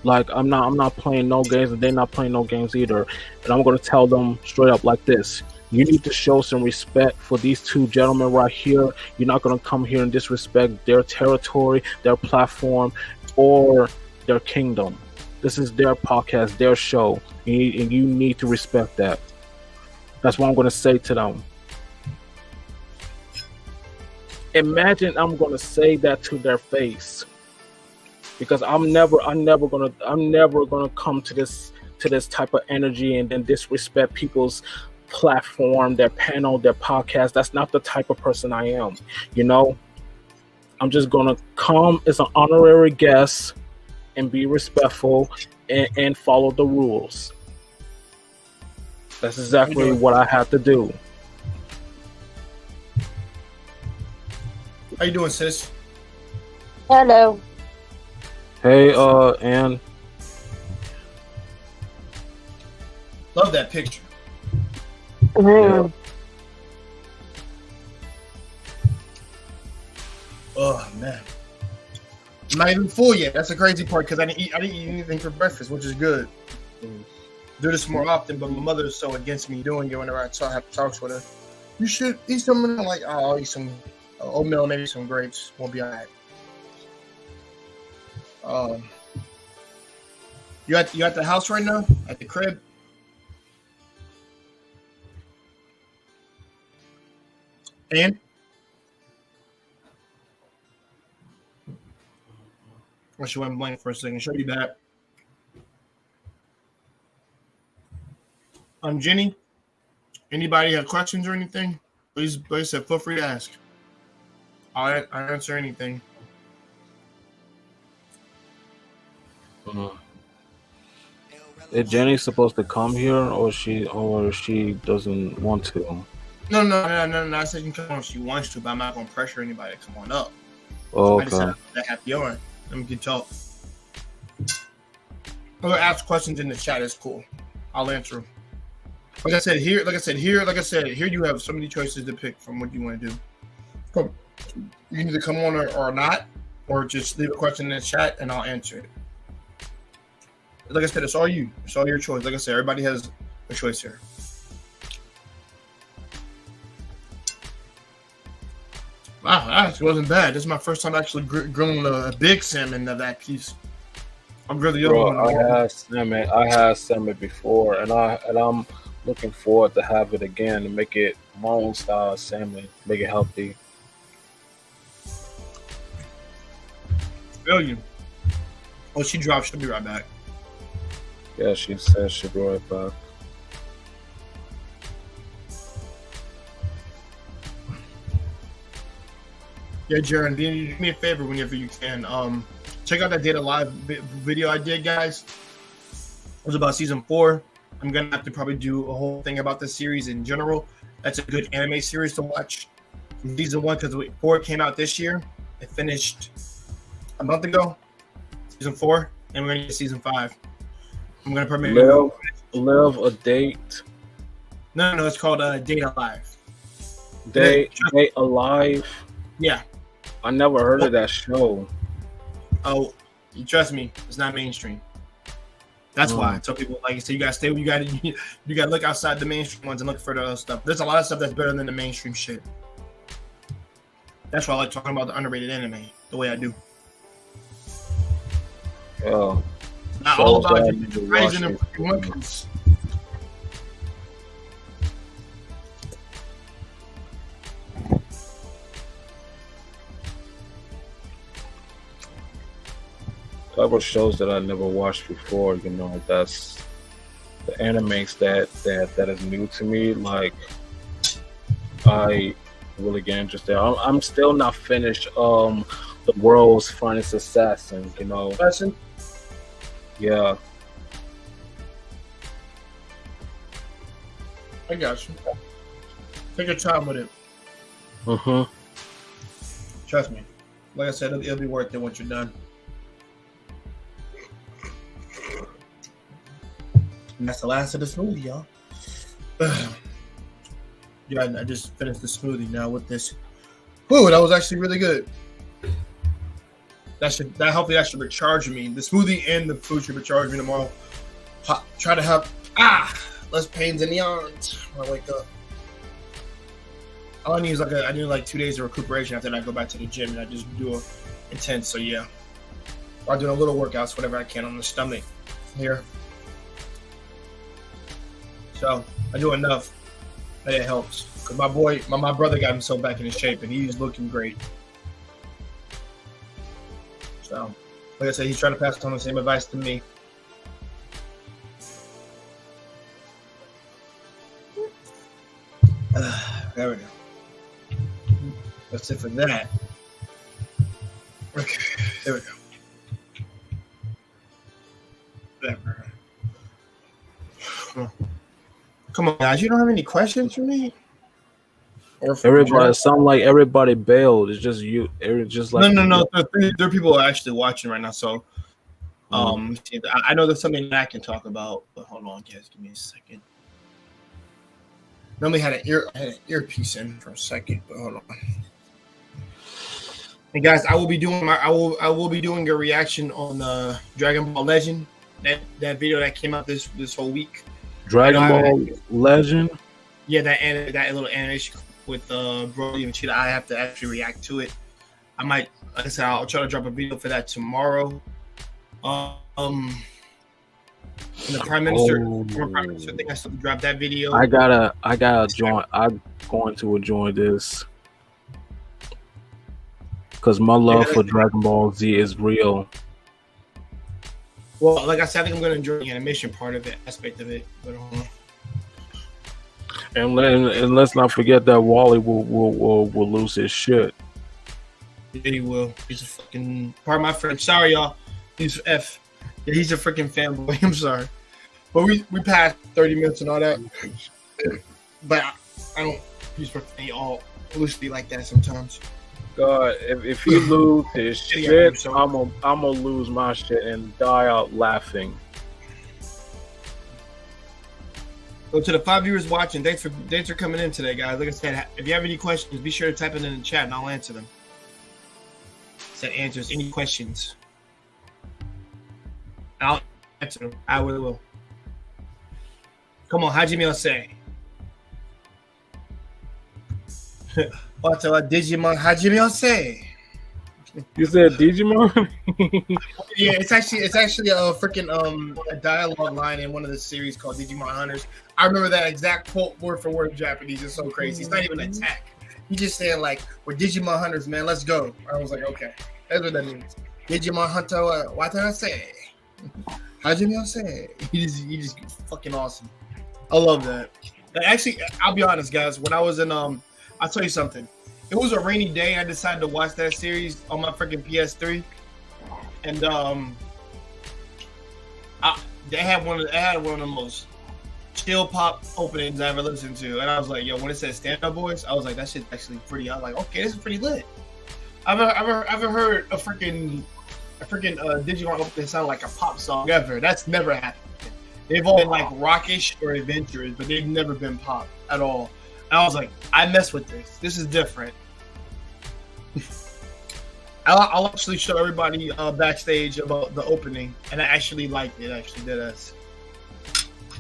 Like I'm not playing no games, and they're not playing no games either, and I'm gonna tell them straight up like this. You need to show some respect for these two gentlemen right here. You're not going to come here and disrespect their territory, their platform, or their kingdom. This is their podcast, their show, and you need to respect that. That's what I'm going to say to them. Imagine I'm going to say that to their face, because I'm never going to come to this type of energy and then disrespect people's platform, their panel, their podcast. That's not the type of person I am. I'm just gonna come as an honorary guest and be respectful and follow the rules. That's exactly what I have to do. How you doing, sis? Hello. Hey, Ann. Love that picture. Yeah. Oh man, I'm not even full yet. That's the crazy part, because I didn't eat anything for breakfast, which is good. Do this more often, but my mother is so against me doing it whenever I have talks with her. You should eat something. I'm like, oh, I'll eat some oatmeal, maybe some grapes. Won't be alright. You at the house right now? At the crib? And she went blank for a second. She'll be back. Jenny, anybody have questions or anything? Please, feel free to ask. I'll answer anything. Is Jenny supposed to come here, or she doesn't want to? No. I said you can come on if she wants to, but I'm not going to pressure anybody to come on up. Oh, I just said that happy hour. Let me get talk. I'm gonna ask questions in the chat. It's cool. I'll answer them. Like I said, here you have so many choices to pick from what you want to do. Come, you can either come on or not, or just leave a question in the chat and I'll answer it. Like I said, it's all you. It's all your choice. Like I said, everybody has a choice here. Wow, that actually wasn't bad. This is my first time actually grilling a big salmon of that piece. I'm really I had salmon before, and I'm looking forward to have it again and make it my own style salmon, make it healthy. Feel you. Oh, she dropped. She'll be right back. Yeah, she said she'll be right back. Yeah, Jaron, do me a favor whenever you can. Check out that Data Live video I did, guys. It was about season 4. I'm gonna have to probably do a whole thing about the series in general. That's a good anime series to watch. From season 1, because 4 came out this year. It finished a month ago. Season 4, and we're gonna get season 5. I'm gonna permit Live a date. No, it's called Data Live. Date Alive. Yeah. I never heard of that show. Oh, you trust me, it's not mainstream. That's why I tell people, like you said, you gotta stay. You gotta look outside the mainstream ones and look for the other stuff. There's a lot of stuff that's better than the mainstream shit. That's why I like talking about the underrated anime the way I do. Oh, not all about rising and One Piece. Type of shows that I never watched before, that's the animes that is new to me. Like I really get interested. I'm still not finished. The world's finest assassin. You know. Assassin? Yeah. I got you. Take your time with it. Mm-hmm. Trust me. Like I said, it'll be worth it once you're done. And that's the last of the smoothie, y'all. Yeah, I just finished the smoothie now with this. Whoa, that was actually really good. Hopefully that should recharge me. The smoothie and the food should recharge me tomorrow. Try to have less pains in the arms when I wake up. All I need is I need like 2 days of recuperation after that. I go back to the gym and I just do a intense. So yeah, I'm doing a little workouts, whatever I can on the stomach here. So I do enough that it helps. Cause my brother got himself back in his shape and he's looking great. So, like I said, he's trying to pass on the same advice to me. There we go. That's it for that. Okay, there we go. Come on, guys. You don't have any questions for me? Or for everybody, sound like everybody bailed. It's just you. It's just like no. There are people actually watching right now. So, I know there's something that I can talk about. But hold on, guys. Give me a second. Normally I had an earpiece in for a second, but hold on. And guys, I will be doing a reaction on Dragon Ball Legend. That video that came out this whole week. Dragon Ball Legend. Yeah, that little animation with Broly and Cheetah. I have to actually react to it. I might, like I said, I'll try to drop a video for that tomorrow. And the Prime Minister thing, I still drop that video. I gotta join. I'm going to join this because my love for Dragon Ball Z is real. Well, like I said, I think I'm going to enjoy the animation part of it, aspect of it. But, and let's not forget that Wally will lose his shit. Yeah, he will. He's a fucking. Pardon my French. Sorry, y'all. He's F. Yeah, he's a freaking fanboy. I'm sorry, but we passed 30 minutes and all that. But I don't use profanity all loosely like that sometimes. God, if he lose his shit, I'm gonna lose my shit and die out laughing. So to the 5 viewers watching, thanks for coming in today, guys. Like I said, if you have any questions, be sure to type it in the chat and I'll answer them. Said answers any questions. I'll answer them. I will. Come on, Hajime say. What's a Digimon Hajime say? You said Digimon? Yeah, it's actually a freaking a dialogue line in one of the series called Digimon Hunters. I remember that exact quote word for word in Japanese. It's so crazy. It's not even an attack. He's just saying like, "We're Digimon Hunters, man. Let's go." I was like, okay, that's what that means. Digimon Hunter, what did I say? Hajime say. He just fucking awesome. I love that. And actually, I'll be honest, guys. When I was in I'll tell you something. It was a rainy day. I decided to watch that series on my freaking PS3, and they had one of the most chill pop openings I ever listened to. And I was like, yo, when it said Stand Up Boys, I was like, that shit's actually pretty. I was like, okay, this is pretty lit. I've ever heard a freaking Digimon opening sound like a pop song ever. That's never happened. They've all been like rockish or adventurous, but they've never been pop at all. And I was like, I mess with this. This is different. I'll actually show everybody backstage about the opening, and I actually liked it. Actually, did us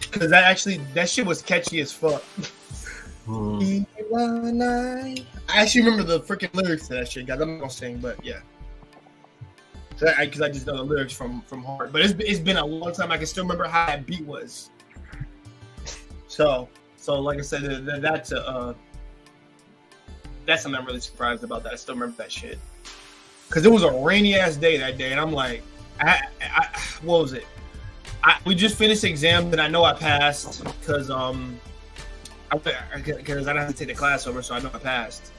because that shit was catchy as fuck. I actually remember the freaking lyrics to that shit, guys. I'm not gonna sing, but yeah, because I just know the lyrics from heart. But it's been a long time. I can still remember how that beat was. So like I said, that's something I'm really surprised about. That I still remember that shit. Because it was a rainy ass day that day, and I'm like, what was it? We just finished exams, and I know I passed because I didn't have to take the class over, so I know I passed.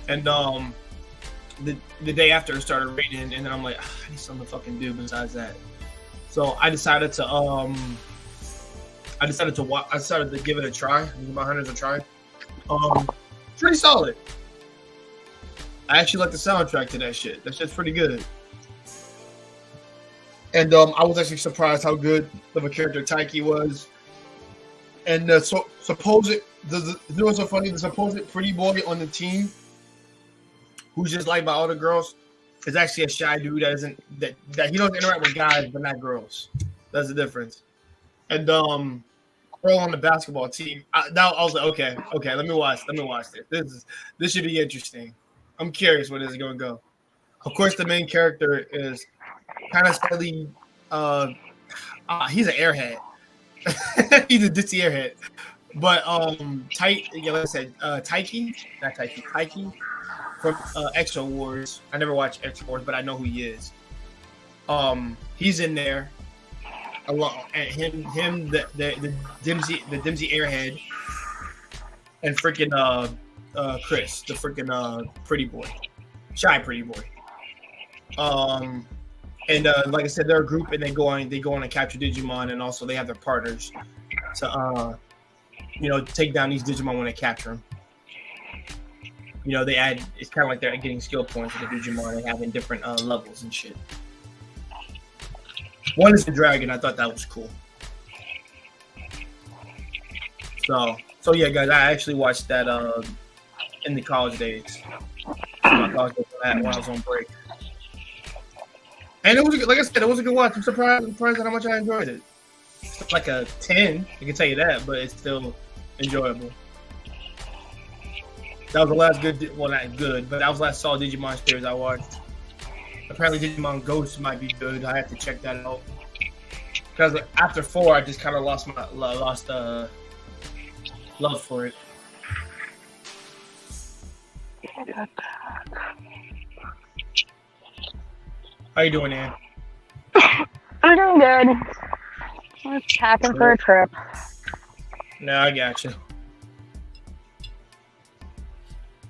And the day after it started raining, and then I'm like, I need something to fucking do besides that. So I decided to give it a try. Give my hunters a try. Pretty solid. I actually like the soundtrack to that shit. That shit's pretty good. And I was actually surprised how good of a character Taiki was. And you know what's so funny? The supposed pretty boy on the team, who's just liked by all the girls, is actually a shy dude that he doesn't interact with guys but not girls. That's the difference. And Earl on the basketball team, I was like, okay, let me watch this. This should be interesting. I'm curious where this is going to go. Of course, the main character is kind of slightly, he's an airhead. He's a ditzy airhead. But like I said, Taiki from Exo Wars. I never watched Exo Wars, but I know who he is. He's in there. Along him, the Dimsy airhead, and freaking Chris, the freaking pretty boy, shy pretty boy. And like I said, they're a group, and they go on and capture Digimon, and also they have their partners to take down these Digimon when they capture them. They add, it's kind of like they're getting skill points with the Digimon and having different levels and shit. One is the dragon. I thought that was cool. So yeah, guys, I actually watched that in the college days. When I was on break. And it was, like I said, it was a good watch. I'm surprised at how much I enjoyed it. It's like a 10, I can tell you that, but it's still enjoyable. That was the last good, well, not good, but that was the last solid Digimon series I watched. Apparently, Digimon Ghost might be good. I have to check that out. Because after 4, I just kind of lost love for it. How you doing, Ann? I'm doing good. I'm just packing for a trip. No, I got you.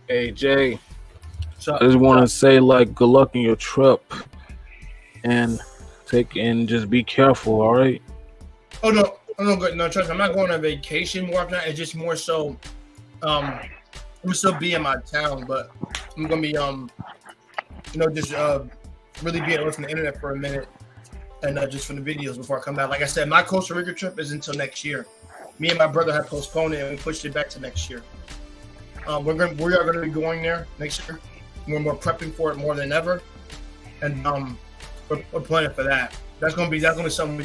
Hey, Jay. I just want to say, good luck in your trip, and just be careful, all right? Oh no, good. No, trust me, I'm not going on vacation more than that. It's just more so, I'm still be in my town, but I'm gonna be just really be away from the internet for a minute, and just from the videos before I come back. Like I said, my Costa Rica trip is until next year. Me and my brother have postponed it, and we pushed it back to next year. We are going to be going there next year. We're prepping for it more than ever, and we're planning for that. That's gonna be something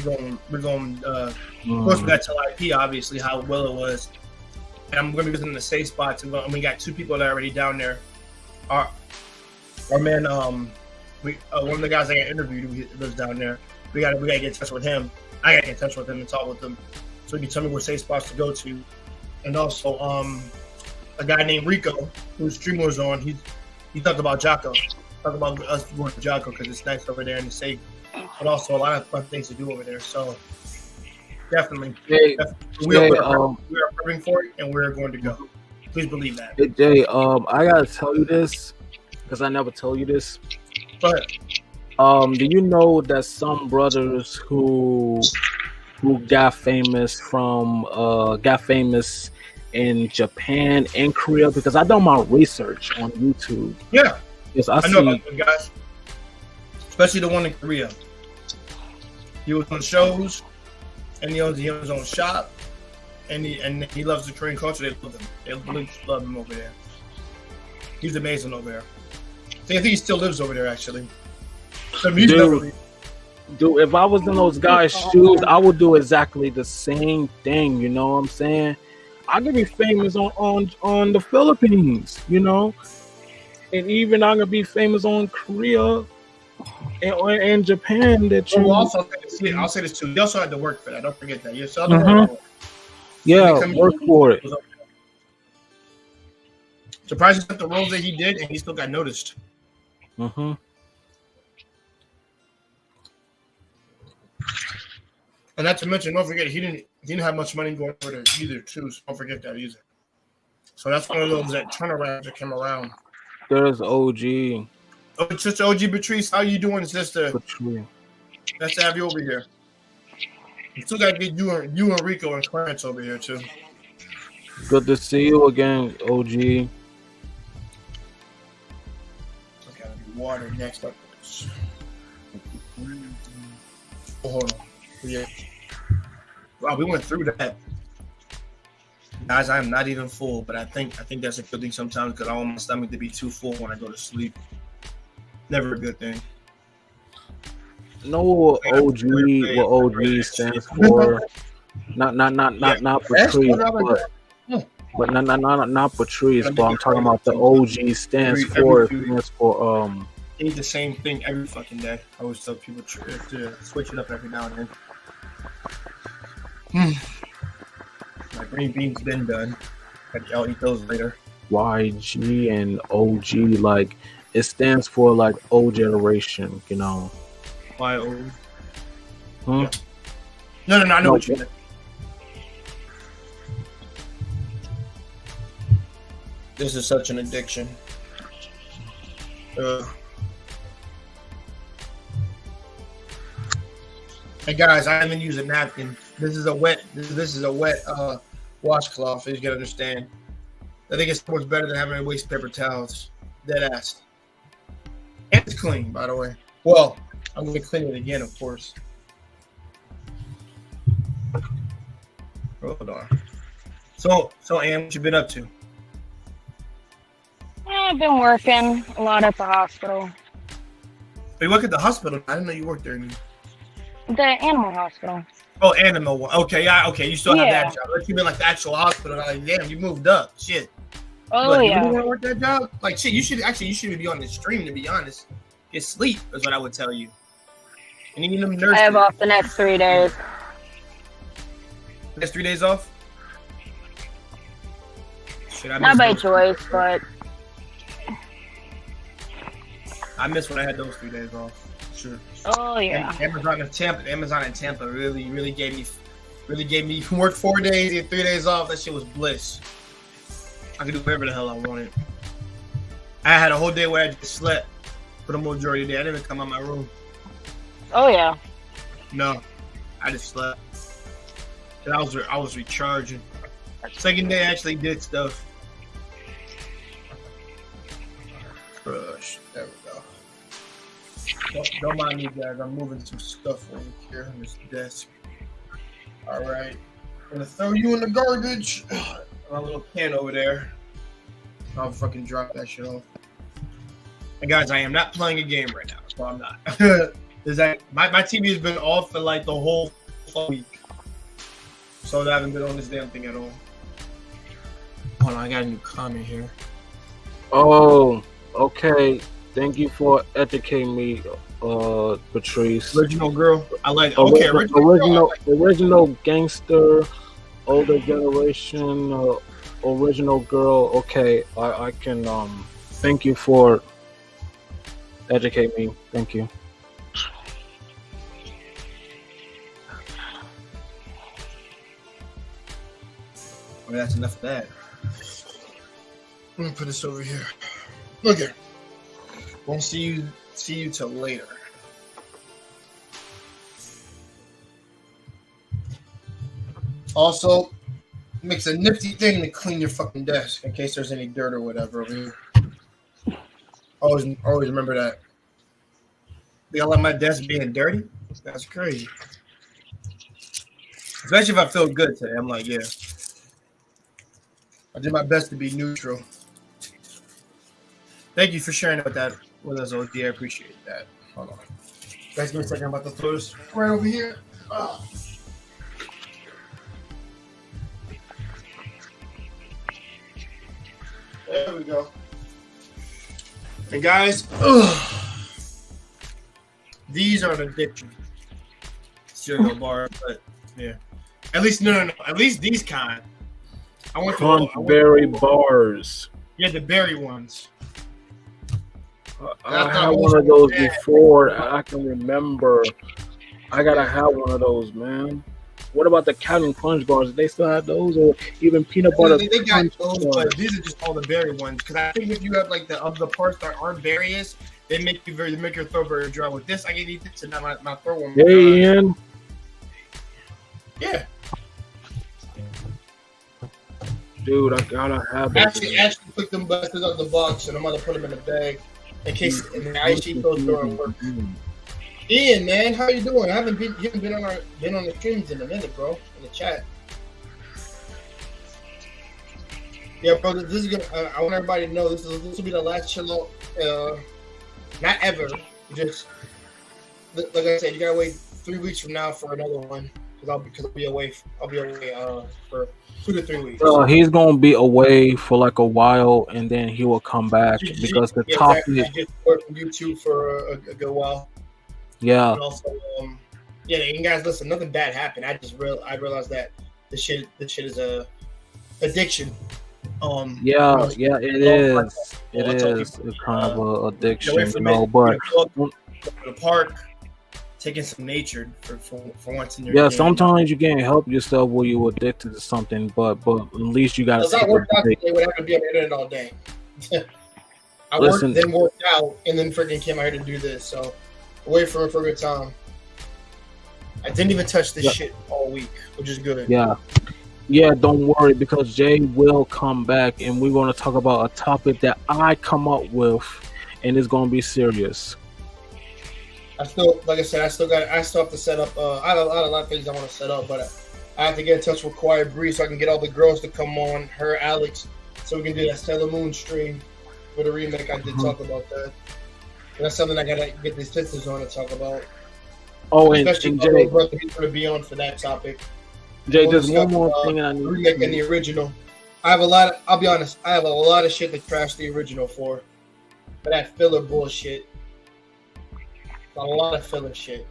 we're going. Of course, we got to IP obviously how well it was, and I'm going to be visiting the safe spots. And we got 2 people that are already down there. Our man, one of the guys I got interviewed who lives down there. We got to get in touch with him. I got to get in touch with him and talk with him, so he can tell me what safe spots to go to, and also a guy named Rico whose stream was on. He talked about Jocko. Talked about us going to Jocko because it's nice over there and it's safe, but also a lot of fun things to do over there. So definitely, we are prepping for it and we're going to go. Please believe that. Hey Jay, I gotta tell you this because I never told you this. Go ahead. Do you know that some brothers who got famous in Japan and Korea, because I done my research on YouTube. Yeah, yes, I know about those guys, especially the one in Korea. He was on shows, and he owns his own shop, and he loves the Korean culture. They love him. They really love him over there. He's amazing over there. I think he still lives over there actually. Dude, if I was in those guys' shoes, I would do exactly the same thing. You know what I'm saying? I could be famous on the Philippines, and even I could be famous on Korea and Japan. I'll say this too. You also had to work for that. Don't forget that. You still work for it. Surprised at the roles that he did, and he still got noticed. Mm-hmm. And not to mention, don't forget, he didn't have much money going over there either, too. So don't forget that either. So that's one of those that turnarounds that came around. There's OG. Oh, Sister OG Patrice, how you doing, sister? Patrice. Nice to have you over here. We still gotta get you and Rico and Clarence over here too. Good to see you again, OG. There's gotta be water next up. Oh, hold on. Yeah. Wow, we went through that. Guys, I am not even full, but I think that's a good thing sometimes because I want my stomach to be too full when I go to sleep. Never a good thing. Know what OG stands for? Not Patrice, but not Patrice, but I'm talking about the OG stands for Eat the same thing every fucking day. I always tell people to switch it up every now and then. My green beans been done. I'll eat those later. YG and OG, like it stands for like O generation, you know. Why O? Hmm? Yeah. No, I know what you meant. This is such an addiction. Hey guys, I haven't used a napkin. This is a wet washcloth, as you can understand. I think it's so much better than having to waste paper towels. Dead ass. And it's clean, by the way. Well, I'm gonna clean it again, of course. Hold on. So Ann, what you been up to? I've been working a lot at the hospital. You work at the hospital? I didn't know you worked there anymore. The animal hospital. Oh, animal one. Okay, yeah, okay. You still have that job. Like, you been like the actual hospital. Like, damn, you moved up. Shit. Oh, like, yeah. You want to work that job? Like, shit, you should be on the stream, to be honest. Get sleep is what I would tell you. And you need them nurses. I have off the next 3 days. Next 3 days off? Shit, Not by choice, but... I miss when I had those 3 days off. Sure. Oh yeah. Amazon in Tampa really gave me work 4 days and 3 days off. That shit was bliss. I could do whatever the hell I wanted. I had a whole day where I just slept for the majority of the day. I didn't even come out of my room. Oh yeah. No, I just slept. And I was recharging. Second day I actually did stuff. Brush. There we go. Don't mind me, guys. I'm moving some stuff over here on this desk. All right. I'm gonna throw you in the garbage. My little can over there. I'll fucking drop that shit off. And guys, I am not playing a game right now, so I'm not. Is that my TV has been off for like the whole week, so I haven't been on this damn thing at all. Hold on, I got a new comment here. Oh, okay. Thank you for educating me, Patrice. Original girl. I like original gangster, older generation, original girl. Okay, I can thank you for educating me. Thank you. Well, that's enough of that. Let me put this over here. Look here. Won't see you till later. Also, makes a nifty thing to clean your fucking desk in case there's any dirt or whatever over here. Always remember that. They all let my desk being dirty? That's crazy. Especially if I feel good today. I'm like, yeah. I did my best to be neutral. Thank you for sharing that with us, OG. I appreciate that. Hold on. Guys, give me a second. I'm about to throw this right over here. Oh. There we go. And guys, these are an addiction. Cereal bar, but yeah. At least no. At least these kind. I want berry bars. Yeah, the berry ones. I had one of those before. I can remember. I gotta have one of those, man. What about the Captain Crunch bars? They still have those, or even peanut butter? They got crunch those, bars? but these are just all the berry ones. Because I think if you have like the parts that aren't berries, they make your throat very dry. With this, I can eat this and not my throat won't be dry. Hey, Ian. Yeah. Dude, I gotta have that. Actually pick them bastards out of the box, and I'm gonna put them in a bag in case. And I eat those during work. Ian, man, how you doing? You haven't been on the streams in a minute, bro. In the chat. Yeah, bro. This is gonna. I want everybody to know this will be the last chill out. Not ever. Just like I said, you gotta wait 3 weeks from now for another one because I'll be away. I'll be away for 2 to 3 weeks. He's gonna be away for like a while, and then he will come back because the topic. I just worked from YouTube for a good while. Yeah. And also, and guys, listen, nothing bad happened. I realized that the shit is a addiction. Yeah, it is. It is. It's kind of an addiction, but the park, taking some nature for once in your day. Sometimes you can't help yourself when you're addicted to something, but at least you got to. I worked out today without having to be on the internet all day. I worked out, and then freaking came out here to do this. So, away for a good time. I didn't even touch this shit all week, which is good. Yeah, don't worry because Jay will come back, and we're going to talk about a topic that I come up with, and it's going to be serious. I still have to set up. I have a lot of things I want to set up, but I have to get in touch with Quiet Bree so I can get all the girls to come on, her, Alex, so we can do that Sailor Moon stream for the remake. I did talk about that. And that's something I gotta get the sisters on to talk about. Oh, especially and Jay, brother, he's gonna be on for that topic. Jay, there's one more thing I need. Remake and the original. I'll be honest. I have a lot of shit to trash the original for that filler bullshit. A lot of filler shit.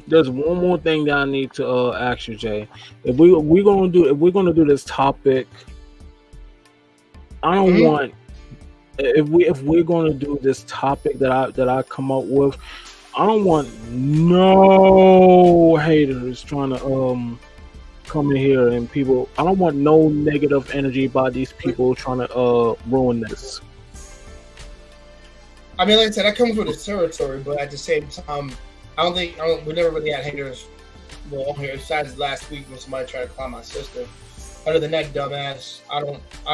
There's one more thing that I need to ask you, Jay. If we're gonna do this topic, I don't want. If we're gonna do this topic that I come up with, I don't want no haters trying to come in here and people. I don't want no negative energy by these people trying to ruin this. I mean, like I said, that comes with the territory, but at the same time, we never really had haters. Well, on here besides last week when somebody tried to clown my sister. Other than that, dumbass, I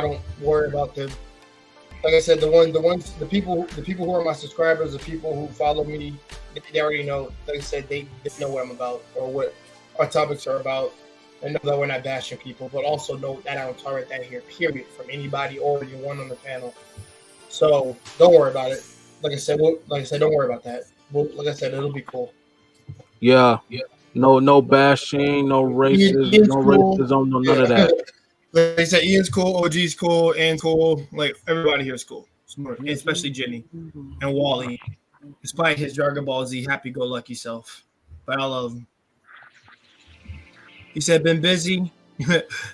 don't worry about them. Like I said, the people who are my subscribers, the people who follow me, they already know. Like I said, they know what I'm about or what our topics are about, and know that we're not bashing people, but also know that I don't tolerate that here, period, from anybody or anyone on the panel. So don't worry about it. Like I said, don't worry about that. Like I said, it'll be cool. Yeah. No bashing, no racism, no none of that. Like I said, Ian's cool, OG's cool, and cool. Like everybody here is cool, especially Jenny and Wally. Despite his Dragon Ball Z happy-go-lucky self, but I love him. He said, "Been busy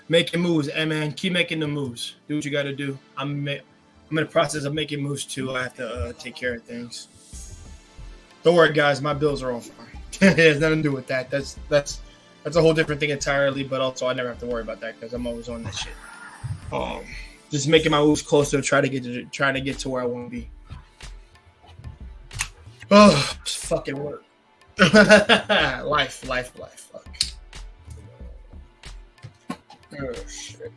making moves, and man, keep making the moves. Do what you got to do. I'm in the process of making moves too. I have to take care of things. Don't worry, guys. My bills are all fine. It has nothing to do with that. That's a whole different thing entirely. But also, I never have to worry about that because I'm always on this shit. Just making my moves closer, trying to get to where I want to be. Oh, fucking work. life. Fuck. Oh shit.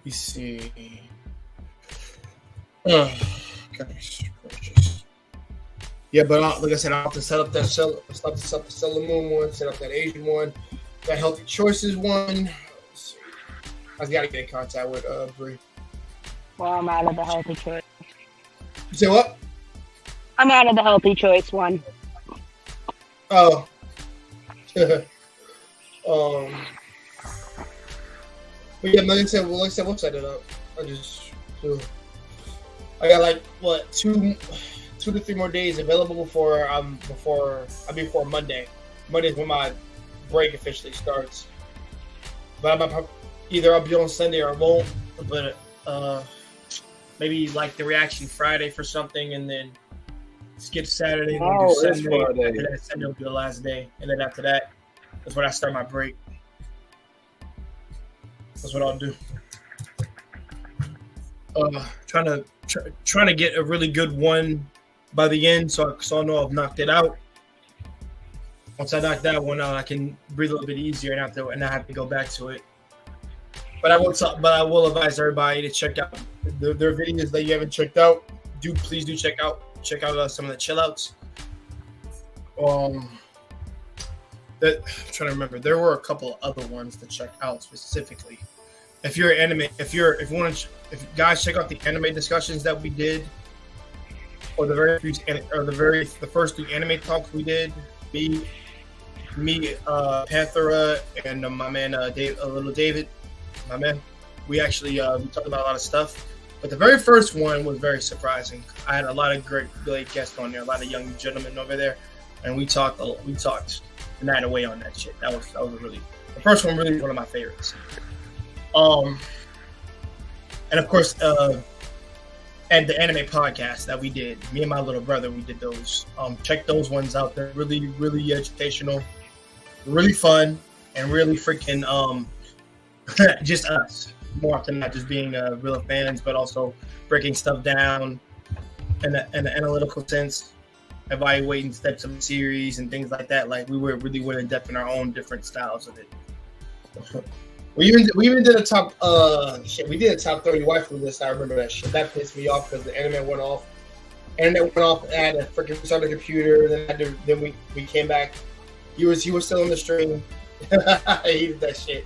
You see. Oh, gosh. Yeah, but like I said, I'll have to set up the Sailor Moon one, set up that Asian one, that Healthy Choices one. I've got to get in contact with Bree. Well, I'm out of the Healthy Choice. You say what? I'm out of the Healthy Choice one. Oh. But yeah, like I said, we'll set it up. I got like what 2 to 3 more days available before Monday. Monday's when my break officially starts. But either I'll be on Sunday or I won't. But maybe like the reaction Friday for something, and then skip Saturday and do Sunday. And then Sunday will be the last day, and then after that, That's when I start my break. That's what I'll do. Trying to get a really good one by the end, so I know I've knocked it out. Once I knock that one out, I can breathe a little bit easier and not have to go back to it. But I will advise everybody to check out their videos that you haven't checked out. Please do check out some of the chillouts. I'm trying to remember. There were a couple of other ones to check out specifically. If you're anime, if guys check out the anime discussions that we did, or the first 3 anime talks we did, me, Panthera, and my man little David, my man. We actually we talked about a lot of stuff, but the very first one was very surprising. I had a lot of great guests on there, a lot of young gentlemen over there, and we talked the night away on that shit. That was the first one, really one of my favorites. And of course, and the anime podcast that we did, me and my little brother, we did those. Check those ones out. They're really, really educational, really fun, and really freaking just us. More often not just being real fans, but also breaking stuff down in an analytical sense, evaluating steps of the series and things like that. Like we really went in depth in our own different styles of it. We even did a top we did a top 30 waifu list. I remember that shit. That pissed me off because the internet went off. Internet went off. I had to freaking restart the computer. Then we came back. He was still on the stream. I hated that shit.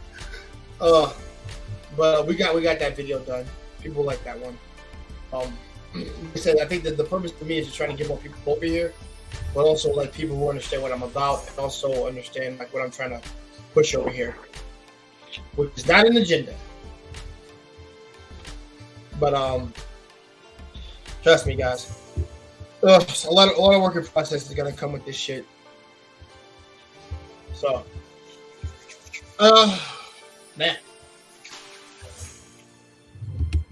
But we got that video done. People like that one. Like I said, I think that the purpose for me is to try to get more people over here, but also like people who understand what I'm about and also understand like what I'm trying to push over here, which is not an agenda. But trust me, guys. A lot of work in process is gonna come with this shit. So, man.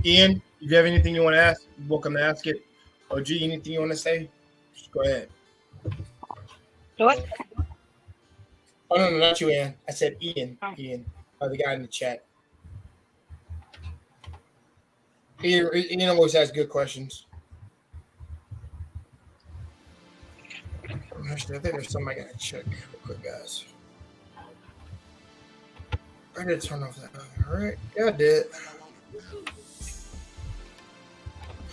Ian, if you have anything you want to ask, you're welcome to ask it. OG, anything you want to say? Just go ahead. What? Oh, no, not you, Ian. I said Ian. Oh. Ian, the guy in the chat. Ian always has good questions. Actually, I think there's something I got to check real quick, guys. I did turn off that. All right. Yeah, I did.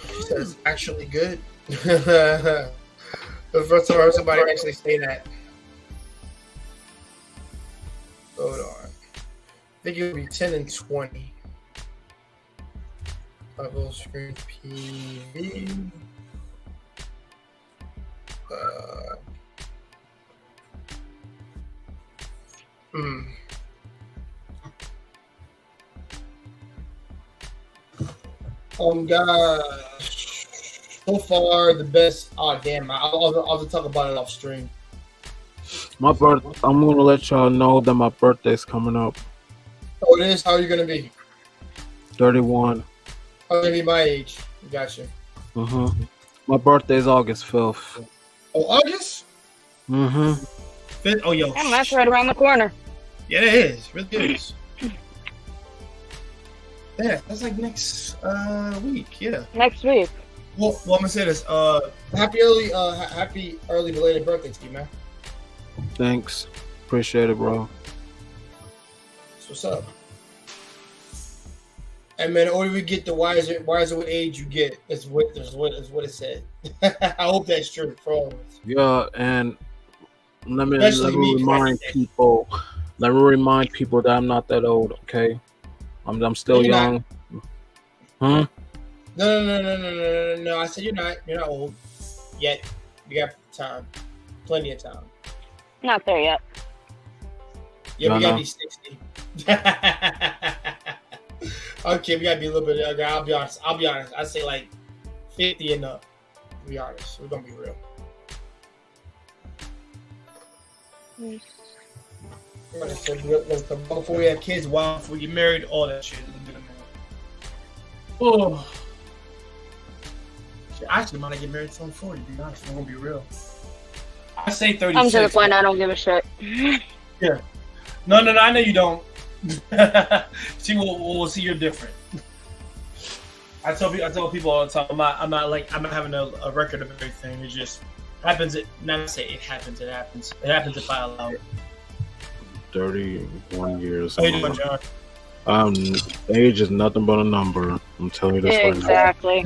She says actually good. The first time I heard somebody actually say that. Hold on. I think it would be 10 and 20. Level screen PV. Gosh. So far, the best. Oh, damn. I'll talk about it off stream. I'm going to let y'all know that my birthday's coming up. Oh, it is? How are you going to be? 31. I'm going to be my age. Gotcha. Mm-hmm. My birthday's August 5th. Oh, August? Mm-hmm. 5th? Oh, yo. Damn, that's right around the corner. Yeah, it is. It really is. Yeah, that's like next week. Yeah. Next week. Well, I'm gonna say this. Happy early belated birthday to you, man. Thanks. Appreciate it, bro. That's what's up. And man, the older we get, the wiser what age you get. Is what it said. I hope that's true for all of us. Yeah, and let me remind people that I'm not that old. Okay. I'm still young. Huh? No. I said you're not old yet. You got time. Plenty of time. Not there yet. Yeah, we gotta be 60. Okay, we gotta be a little bit younger. I'll be honest. I say like 50 and up. To be honest, we're gonna be real. Before we have kids, while before we get married, all that shit. Oh, shit, I actually might get married till I'm 40. To be honest, I'm gonna be real. I say 36. I'm to the point I don't give a shit. Yeah, No, I know you don't. See, we'll see you're different. I tell people all the time, I'm not having a record of everything. It just happens. Not to say it happens. It happens. It happens if I allow it. 31 years. How you doing, John? Age is nothing but a number. I'm telling you this right now. Exactly.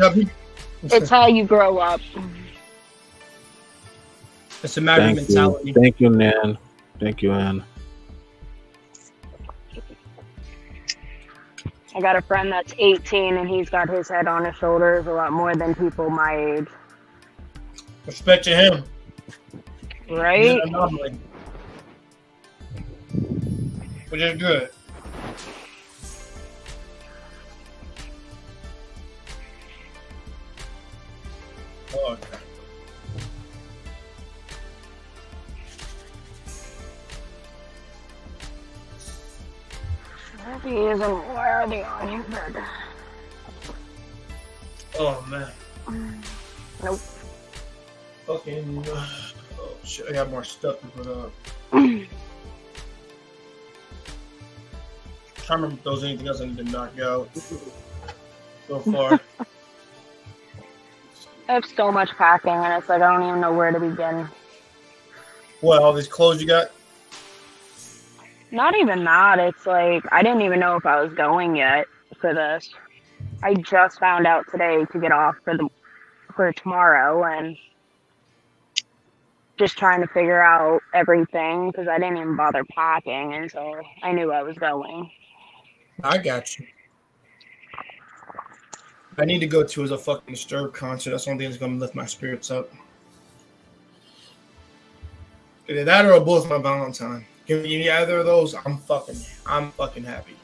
It's how you grow up. It's a matter of mentality. Thank you, Nan. Thank you, Ann. I got a friend that's 18 and he's got his head on his shoulders a lot more than people my age. Respect to him. Right? Which is good. Oh, okay. He isn't worthy on your bed. Oh man. Nope. Fucking. Oh shit! I got more stuff to put up. Trying to remember if there was anything else I need to knock out so far. I have so much packing and it's like I don't even know where to begin. What, all these clothes you got? Not even that. It's like I didn't even know if I was going yet for this. I just found out today to get off for tomorrow and just trying to figure out everything because I didn't even bother packing until I knew I was going. I got you. I need to go to is a fucking Disturbed concert. That's the only thing that's gonna lift my spirits up. Either that or a Bullet for my Valentine. Give me either of those, I'm fucking happy.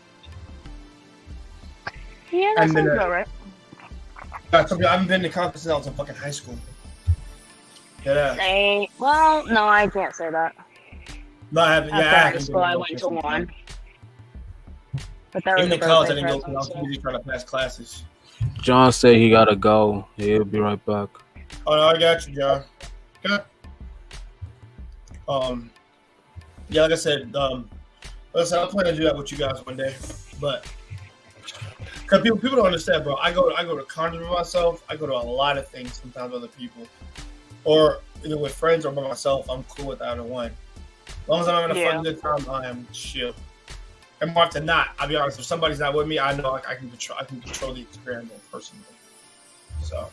Yeah, that sounds about right. I haven't been to concerts since I was in fucking high school. Yeah. Well, no, I can't say that. No, I haven't. After high school, I went to one. But that was in college, I didn't go because I was too busy trying to pass classes. John said he gotta go. He'll be right back. Oh no, I got you, John. Okay. Yeah, like I said, listen, I plan to do that with you guys one day, but because people don't understand, bro. I go to concerts with myself. I go to a lot of things sometimes with other people, or either with friends or by myself. I'm cool with either one. As long as I'm having a fun, good time, I am chill. And more often than not, I'll be honest. If somebody's not with me, I know I can control the experiment personally. So,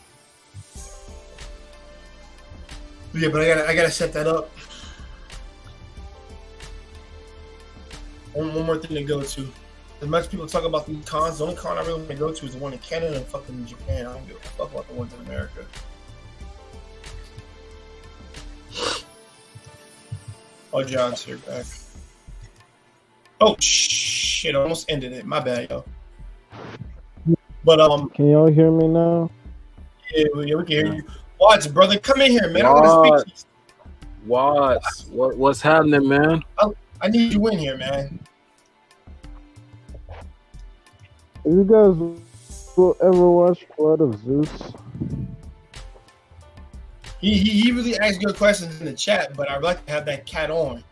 yeah, but I gotta set that up. One more thing to go to. As much people talk about these cons, the only con I really want to go to is the one in Canada and fucking Japan. I don't give a fuck about the ones in America. Oh, John's here back. Oh shit! I almost ended it. My bad, yo. But can y'all hear me now? Yeah, we can hear you. Watts, brother, come in here, man. I want to speak to you. Watts, what's happening, man? I need you in here, man. You guys will ever watch Blood of Zeus? He really asked good questions in the chat, but I'd like to have that cat on.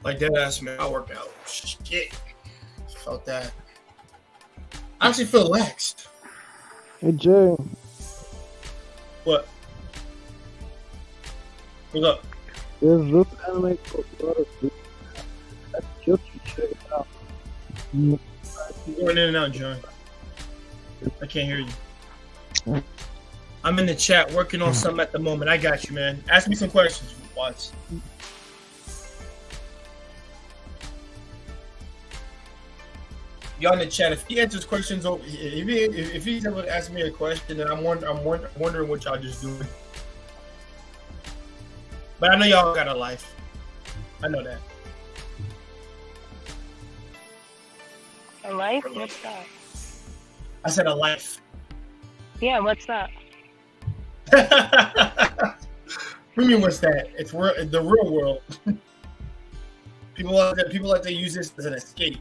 Like that ass man, I work out. Shit. Felt that. I actually feel relaxed. Hey Jay. What? What's up? There's this anime called Blood of Zeus. I just check it out. You're going in and out, John. I can't hear you. I'm in the chat working on something at the moment. I got you, man. Ask me some questions, Watts. Y'all in the chat, if he answers questions, if he's able to ask me a question, then I'm wondering what y'all just doing. But I know y'all got a life. I know that. A life? What's that? I said a life. Yeah, what's that? What do you mean, what's that? It's the real world. People like to use this as an escape.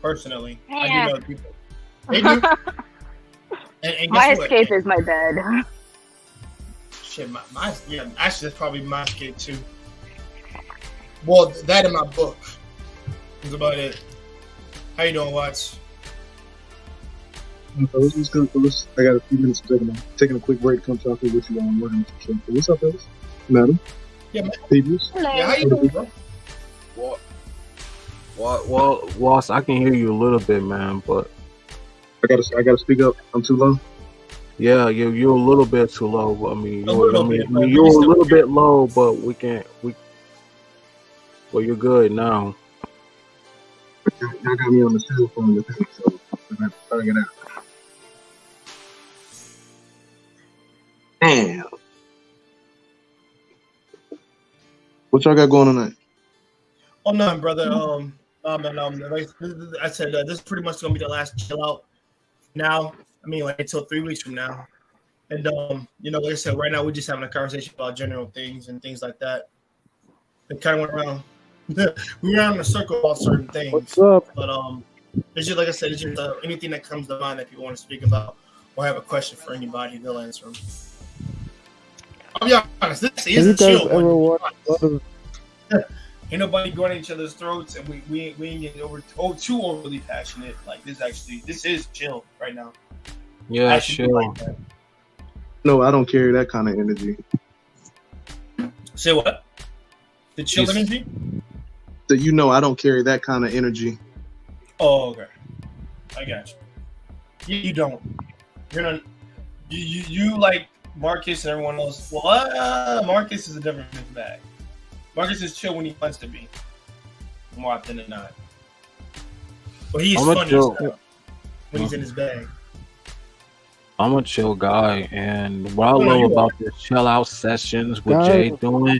Personally, yeah. I do know people. They do. And my escape is my bed. shit, my yeah, actually that's probably my skate too. Well, that in my book. That's about it. How you doing, Watts? Fellas, what's good, fellas? I got a few minutes to taking a quick break to come talk with you on what what's up, fellas? Madam? Yeah, man. Peoples? Yeah, how you doing, bro? Well, Ross, I can hear you a little bit, man, but I gotta speak up. I'm too low. yeah, you're a little bit too low. I mean, A little bit, but you're we a still little hear bit low, but well, you're good now. Y'all got me on the cell phone with him, so I got to figure it out. Damn. What y'all got going tonight? Oh no, brother. Like I said, this is pretty much gonna be the last chill out. Now, I mean, like until 3 weeks from now, and like I said, right now we're just having a conversation about general things and things like that. It kind of went around. We were in a circle about certain things. What's up? But it's just like I said, it's just anything that comes to mind that people want to speak about or have a question for anybody, they'll answer them. I'll be honest, this is a chill one. Ain't nobody going at each other's throats, and we ain't getting too overly passionate. Like this is chill right now. Yeah, chill. Like that. No, I don't carry that kind of energy. Say what? The chill energy? So I don't carry that kind of energy. Oh, okay. I got you. You don't. You're not. You like Marcus and everyone else. Well, Marcus is a different bag. Marcus is chill when he wants to be, more often than not. But he's funny when he's in his bag. I'm a chill guy, and what I love about the chill out sessions with Jay doing,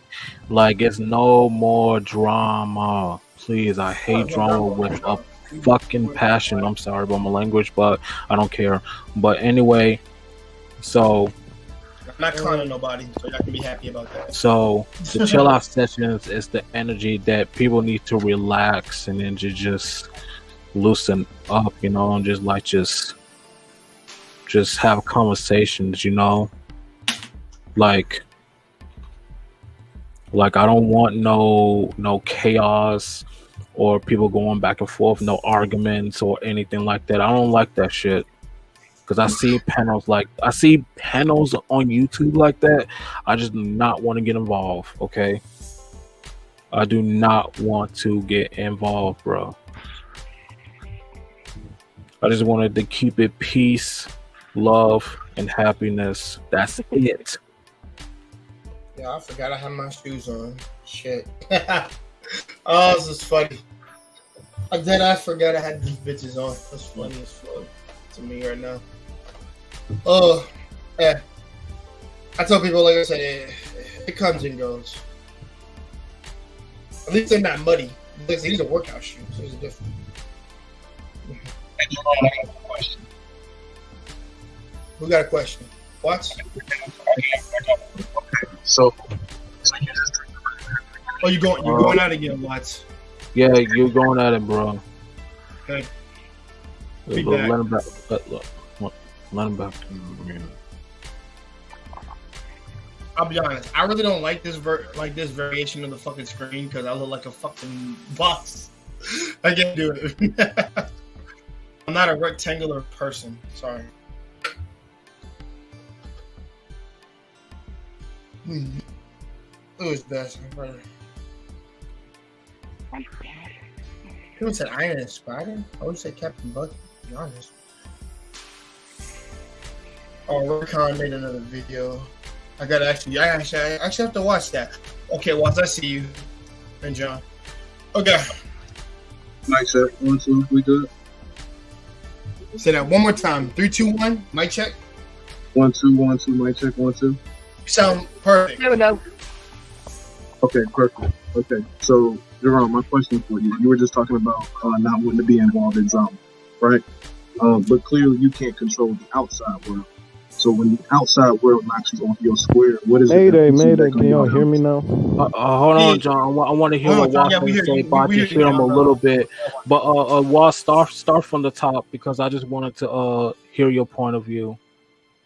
like, it's no more drama. Please, I hate drama with a fucking passion. I'm sorry about my language, but I don't care. But anyway, so I'm not clowning nobody, so y'all can be happy about that. So the chill out sessions is the energy that people need to relax and then just loosen up, and just have conversations, like I don't want no chaos or people going back and forth, no arguments or anything like that. I don't like that shit. Because I see panels on YouTube like that. I just do not want to get involved, okay? I do not want to get involved, bro. I just wanted to keep it peace, love, and happiness. That's it. Yeah, I forgot I had my shoes on. Shit. Oh, this is funny. I forgot I had these bitches on. That's funny as fuck to me right now. Oh, yeah. I tell people, like I said, it comes and goes. At least they're not muddy. These are workout shoes. There's a difference. Who got a question? What? So you're going out again, Watts. Yeah, you're going at it, bro. Okay. Let him back. Let him back. I'll be honest. I really don't like this variation of the fucking screen because I look like a fucking box. I can't do it. I'm not a rectangular person. Sorry. Who is best? People said Iron and Spider. I would say Captain Bucky. To be honest. Oh, Recon made another video. I actually have to watch that. Okay, Watts, I see you. And John. Okay. Mic check. 1, 2, we good? Say that one more time. 3, 2, 1. Mic check. 1, 2, 1, 2. Mic check. 1, 2. You sound perfect. There we go. Okay, perfect. Okay, so Jerome, my question for you: you were just talking about not wanting to be involved in drama, right? But clearly, you can't control the outside world. So when the outside world knocks you off your square, what is it? Mayday, can y'all hear me now? Hold on, John. I want to hear what Walt say, but I can hear him a little bit. But Walt, start from the top because I just wanted to hear your point of view.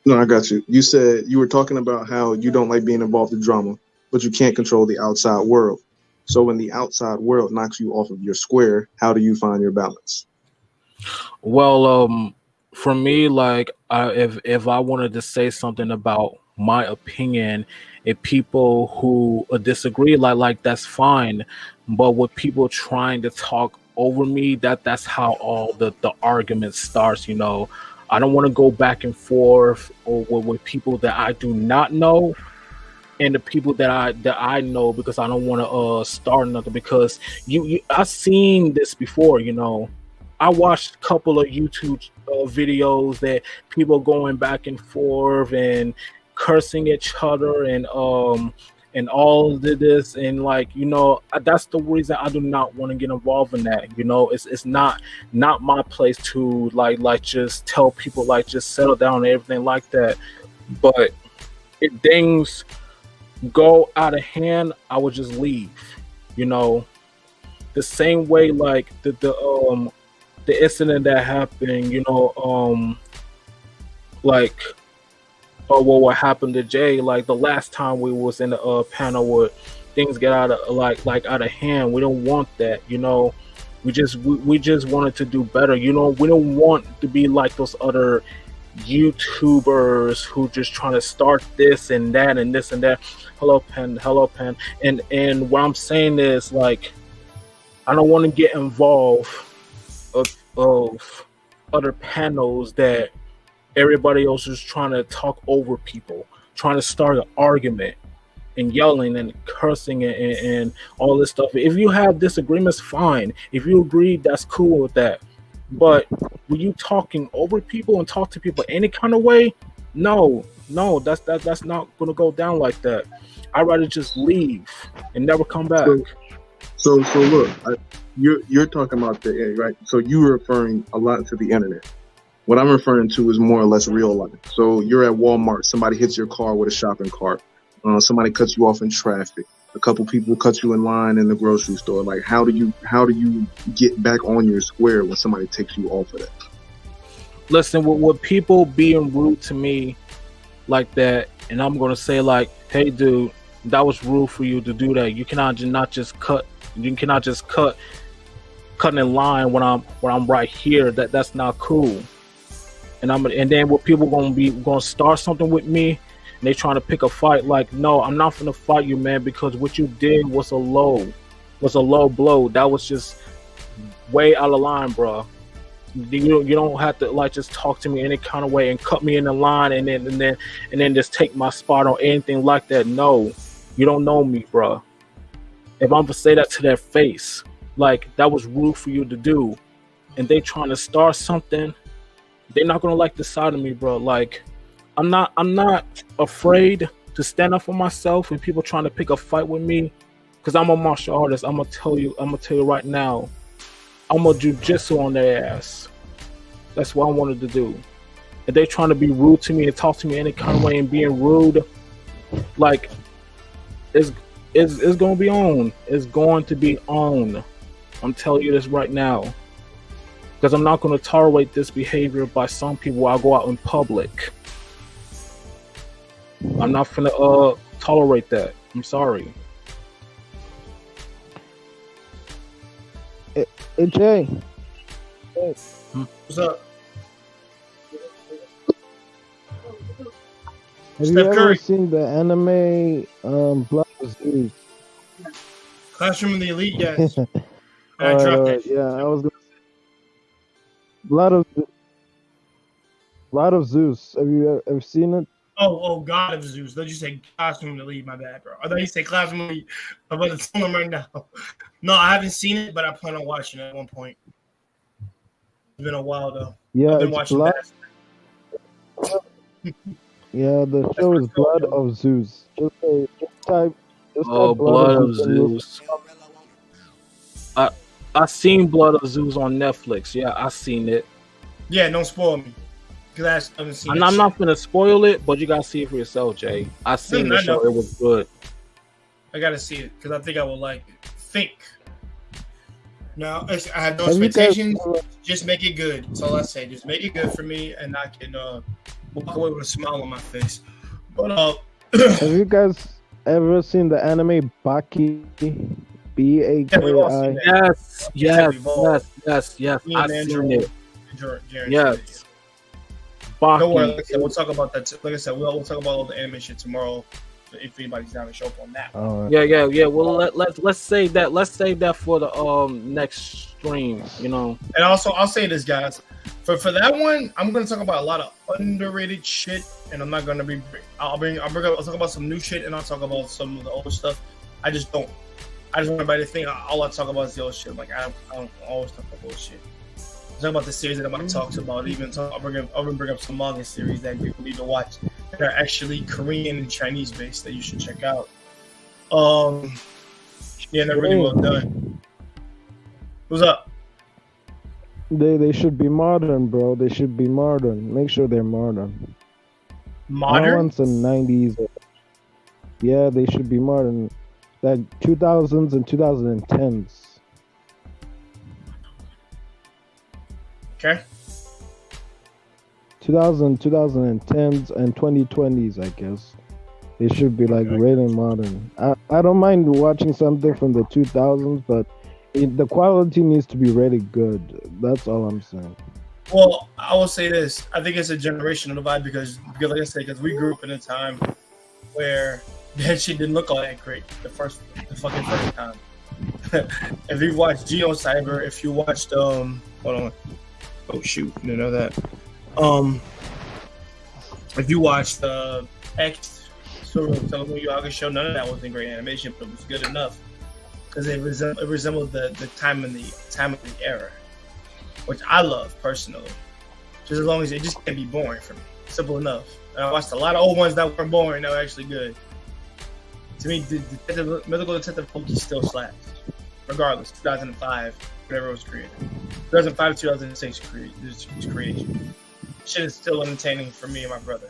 No, I got you. You said you were talking about how you don't like being involved in drama, but you can't control the outside world. So when the outside world knocks you off of your square, how do you find your balance? Well, for me, like, if I wanted to say something about my opinion, if people who disagree, like that's fine. But with people trying to talk over me, that's how all the argument starts. I don't want to go back and forth or with people that I do not know and the people that I know, because I don't want to start nothing, because I've seen this before. I watched a couple of YouTube videos that people going back and forth and cursing each other and all of this, and like, that's the reason I do not want to get involved in that. It's not my place to like just tell people like just settle down and everything like that. But if things go out of hand, I would just leave. The same way like the incident that happened, like, what happened to Jay, like the last time we was in the panel where things get out of like out of hand. We don't want that. We just wanted to do better. We don't want to be like those other YouTubers who just trying to start this and that and this and that. Hello, Pen. And what I'm saying is, like, I don't want to get involved of other panels that everybody else is trying to talk over people, trying to start an argument and yelling and cursing and all this stuff. If you have disagreements, fine. If you agree, that's cool with that. But when you talking over people and talk to people any kind of way, no, that's not gonna go down like that. I'd rather just leave and never come back. So look, you're talking about the right. So you're referring a lot to the internet. What I'm referring to is more or less real life. So you're at Walmart, somebody hits your car with a shopping cart, somebody cuts you off in traffic, a couple people cut you in line in the grocery store. Like, how do you get back on your square when somebody takes you off of that? Listen, with people being rude to me like that, and I'm gonna say like, hey dude, that was rude for you to do that. You cannot just cut in line when I'm right here. That's not cool. And then what people gonna start something with me, and they trying to pick a fight. Like, no, I'm not gonna fight you, man, because what you did was a low blow. That was just way out of line, bro. You don't have to like just talk to me any kind of way and cut me in the line and then just take my spot or anything like that. No, you don't know me, bro. If I'm gonna say that to their face, like, that was rude for you to do, and they trying to start something, they're not gonna like the side of me, bro. Like, I'm not afraid to stand up for myself and people trying to pick a fight with me, because I'm a martial artist. I'm gonna tell you right now, I'm gonna jujitsu on their ass. That's what I wanted to do. If they trying to be rude to me and talk to me any kind of way and being rude, like, it's gonna be on. It's going to be on. I'm telling you this right now, because I'm not going to tolerate this behavior by some people while I go out in public. I'm not going to tolerate that. I'm sorry. Hey, Jay. Hey. What's up? Have you ever seen the anime Blood of Zeus? Classroom of the Elite, yes. I dropped that. Yeah, I was gonna say Blood of Zeus. Have you ever seen it? Oh, God of Zeus. Don't you say Classroom of the Elite? My bad, bro. I thought you say Classroom of the Elite. I'm about to tell them right now. No, I haven't seen it, but I plan on watching it at one point. It's been a while though. Yeah, I've been watching that. Yeah, the show is Blood of Zeus. Just type Blood of Zeus. I seen Blood of Zeus on Netflix. Yeah, I seen it. Yeah, don't spoil me, because I haven't seen it. I'm not gonna spoil it, but you gotta see it for yourself, Jay. I seen the show. It was good. I gotta see it because I think I will like it. Now, I have no expectations. Just make it good. That's all I say. Just make it good for me, and I can walk away with a smile on my face. But Have you guys ever seen the anime Baki? yeah, we've all seen Baki? that. Yes. Me I've and seen Andrew, it. Jared, Yes. don't worry. Baki. Like I said, we'll talk about that. Like I said, we'll talk about all the anime shit tomorrow. If anybody's down to show up on that. Alright. Yeah. Well, let's save that. Let's save that for the next stream. You know. And also, I'll say this, guys. For that one, I'm gonna talk about a lot of underrated shit, and I'm not gonna be. I'll talk about some new shit, and I'll talk about some of the old stuff. I just want everybody to think all I talk about is the old shit. Like I don't always talk about old shit. I'm talking about the series that I'm about to talk about. I'll bring up some manga series that people need to watch that are actually Korean and Chinese based that you should check out. Yeah, they're really well done. What's up? They should be modern, bro. They should be modern. Make sure they're modern. I Modern? want some 90s. Yeah, they should be modern. Like 2000s and 2010s. Okay. 2010s and 2020s, I guess. They should be like really modern. I don't mind watching something from the 2000s, but the quality needs to be really good. That's all I'm saying. Well, I will say this. I think it's a generational divide because like I said, because we grew up in a time where that shit didn't look all that great the fucking first time. If you watched Geo Cyber, if you watched hold on. Oh shoot, you didn't know that. If you watched X Solo Yaga show, none of that wasn't great animation, but it was good enough because it resembled the time of the era, which I love personally. Just as long as it just can't be boring for me, simple enough. And I watched a lot of old ones that weren't boring; that were actually good. To me, the Mythical Detective Pokey still slaps, regardless. 2005, whatever it was created. 2005 to 2006 creation. Shit is still entertaining for me and my brother.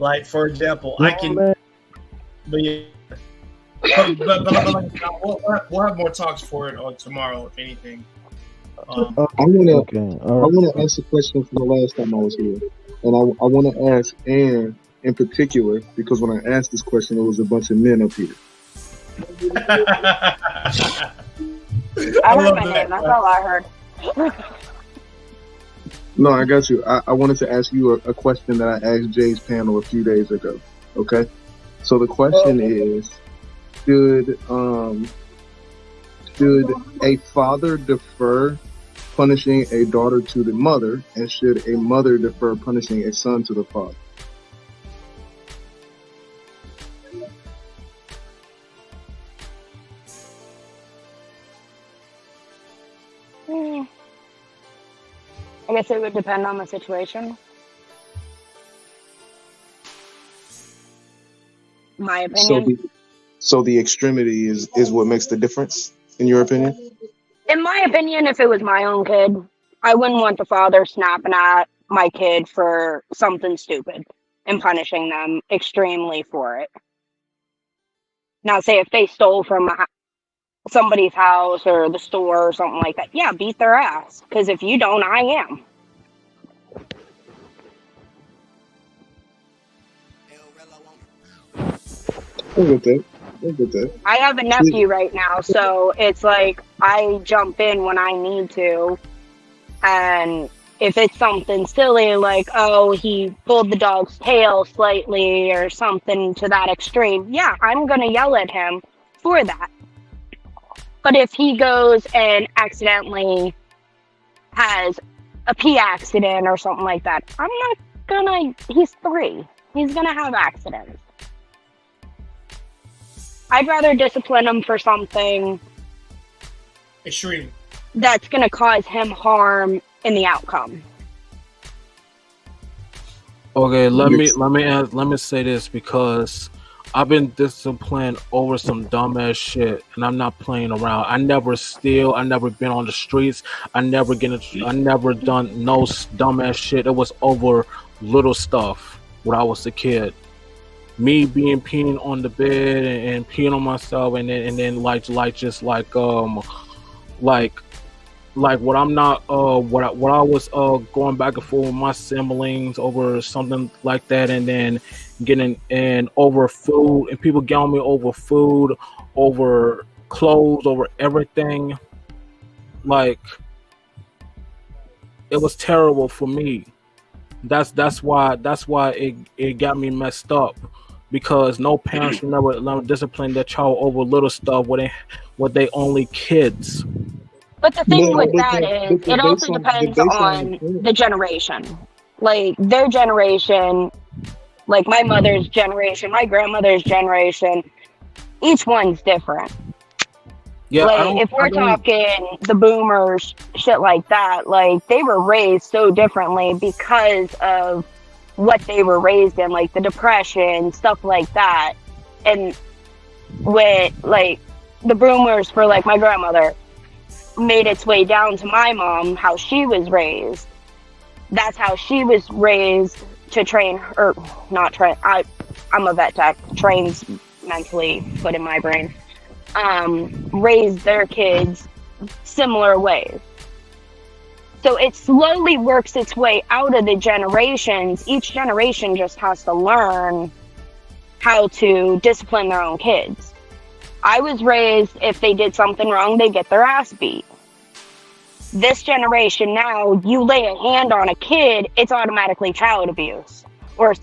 Like, for example, I can. But yeah. But we'll have more talks for it on tomorrow, if anything. I want to ask a question from the last time I was here. And I want to ask Ann in particular, because when I asked this question, there was a bunch of men up here. I heard my name. That's all I heard. No, I got you. I wanted to ask you a question that I asked Jay's panel a few days ago. Okay? So the question is, should a father defer punishing a daughter to the mother, and should a mother defer punishing a son to the father? I guess it would depend on the situation. My opinion. So the extremity is what makes the difference, in your opinion? In my opinion, if it was my own kid, I wouldn't want the father snapping at my kid for something stupid and punishing them extremely for it. Now, say if they stole from somebody's house or the store or something like that, yeah, beat their ass. Because if you don't, I am. I get that. I have a nephew right now, so it's like I jump in when I need to. And if it's something silly, like, oh, he pulled the dog's tail slightly or something to that extreme, yeah, I'm going to yell at him for that. But if he goes and accidentally has a pee accident or something like that, I'm not gonna, he's 3. He's gonna have accidents. I'd rather discipline him for something extreme that's gonna cause him harm in the outcome. Okay, let me say this, because I've been disciplined over some dumbass shit, and I'm not playing around. I never steal. I never been on the streets. I never done no dumbass shit. It was over little stuff when I was a kid. Me being peeing on the bed and peeing on myself, and then like what I'm not what I was going back and forth with my siblings over something like that, and then getting and over food, and people get on me over food, over clothes, over everything. Like it was terrible for me. That's why it got me messed up, because no parents will never discipline their child over little stuff when they only kids. But the thing with But that is, the it also depends on the generation. Like their generation, like my mother's generation, my grandmother's generation, each one's different. Yeah, like if we're talking the boomers, shit like that, like they were raised so differently because of what they were raised in, like the depression, stuff like that. And with like the boomers for like my grandmother made its way down to my mom, how she was raised. That's how she was raised to train, or not train. I'm a vet tech, trains mentally put in my brain. Raise their kids similar ways. So it slowly works its way out of the generations. Each generation just has to learn how to discipline their own kids. I was raised, if they did something wrong, they get their ass beat. This generation now, you lay a hand on a kid, it's automatically child abuse. Or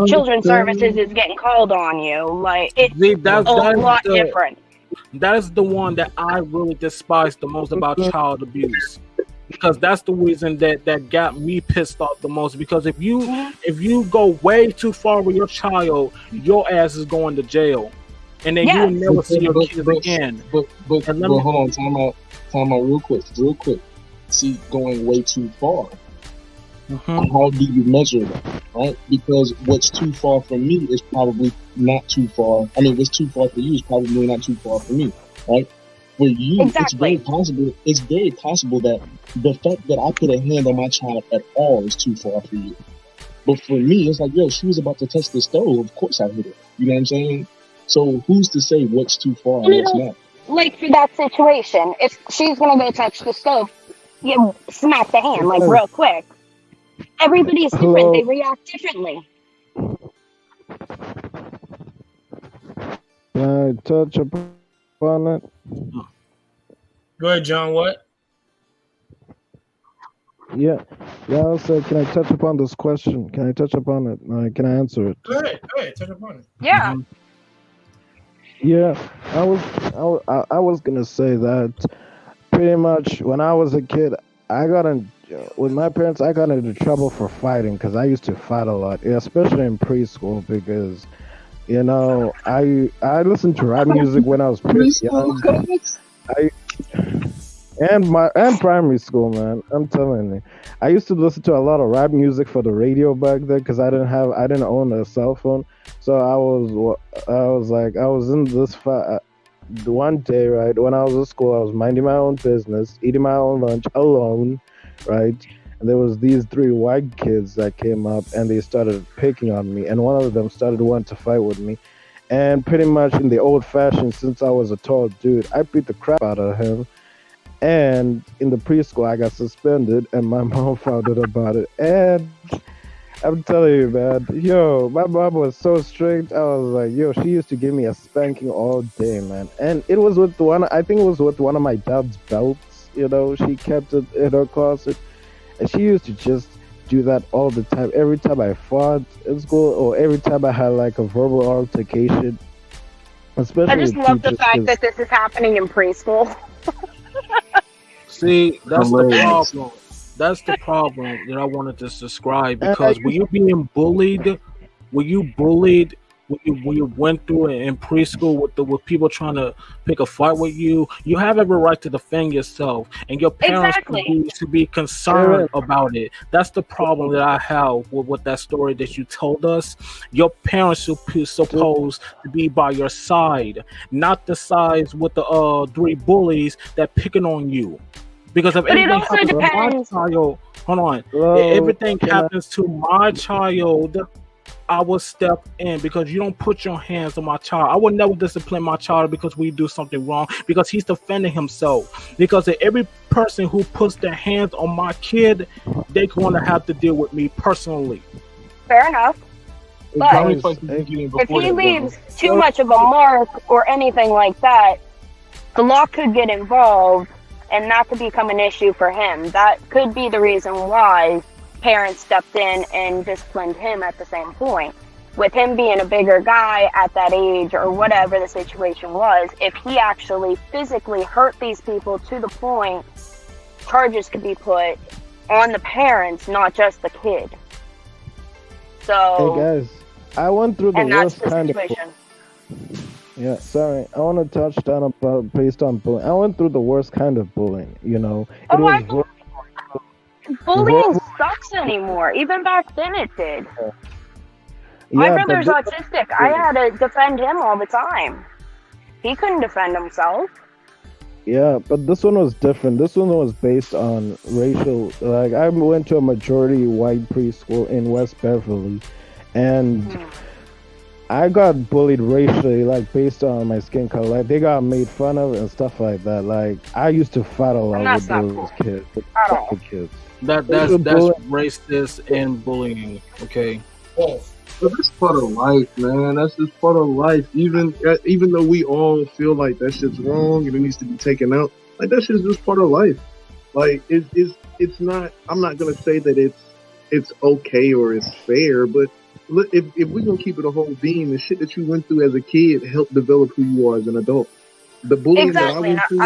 children's services is getting called on you. Like, it's a lot different. That is the one that I really despise the most about child abuse. Because that's the reason that got me pissed off the most. Because if you go way too far with your child, your ass is going to jail. And then you will never see your kids again. But hold on, time out real quick. See, going way too far. How do you measure that, right? Because what's too far for me is probably not too far. I mean, what's too far for you is probably not too far for me, right? For you, It's very possible that the fact that I put a hand on my child at all is too far for you. But for me, it's like, yo, she was about to touch the stove. Of course I hit her. You know what I'm saying? So who's to say what's too far and what's not? Like for that situation, if she's gonna go touch the stove, you smack the hand like real quick. Everybody's different. They react differently. Can I touch upon it? Go ahead, John. What? Yeah. I'll say, can I touch upon this question? Can I touch upon it? Can I answer it? Go ahead. Touch upon it. Yeah. Yeah, I was gonna say that pretty much when I was a kid, with my parents, I got into trouble for fighting because I used to fight a lot, especially in preschool because, I listened to rap music when I was pretty young. And primary school, man. I'm telling you, I used to listen to a lot of rap music for the radio back then because I didn't own a cell phone. So I was in this one day, right, when I was at school, I was minding my own business, eating my own lunch alone, right? And there was these 3 white kids that came up and they started picking on me, and one of them started wanting to fight with me. And pretty much in the old fashioned, since I was a tall dude, I beat the crap out of him. And in the preschool, I got suspended, and my mom found out about it. And I'm telling you, man, my mom was so strict. I was like, she used to give me a spanking all day, man. And it was with I think it was with one of my dad's belts. She kept it in her closet, and she used to just do that all the time. Every time I fought in school, or every time I had like a verbal altercation. Especially I just love the fact that this is happening in preschool. See, that's the problem. That's the problem that I wanted to describe, because when you're being bullied, when you went through it in preschool with people trying to pick a fight with you, you have every right to defend yourself, and your parents should be concerned about it. That's the problem that I have with that story that you told us. Your parents should be supposed to be by your side, not the sides with the 3 bullies that picking on you. Because if everything happens to my child, hold on. If everything happens to my child, I will step in because you don't put your hands on my child. I would never discipline my child because we do something wrong, because he's defending himself. Because every person who puts their hands on my kid, they're going to have to deal with me personally. Fair enough. But Guys, if he leaves too much of a mark or anything like that, the law could get involved and that could become an issue for him. That could be the reason why parents stepped in and disciplined him at the same point. With him being a bigger guy at that age or whatever the situation was, if he actually physically hurt these people to the point, charges could be put on the parents, not just the kid. So, hey guys, I went through the and that's worst the kind situation. Yeah, sorry. I want to touch down about based on bullying. I went through the worst kind of bullying. You know, it was Bullying sucks anymore. Even back then it did. My brother's autistic. I had to defend him all the time. He couldn't defend himself. Yeah, but this one was different. This one was based on racial. Like, I went to a majority white preschool in West Beverly, and I got bullied racially, like based on my skin color. Like, they got made fun of and stuff like that. Like, I used to fight a lot with those kids. That's racist and bullying. Okay. But that's part of life, man. That's just part of life. Even though we all feel like that shit's wrong and it needs to be taken out, like that shit's just part of life. Like it's not. I'm not gonna say that it's okay or it's fair, but look, if we're gonna keep it a whole being, the shit that you went through as a kid helped develop who you are as an adult. The bullying that I went through,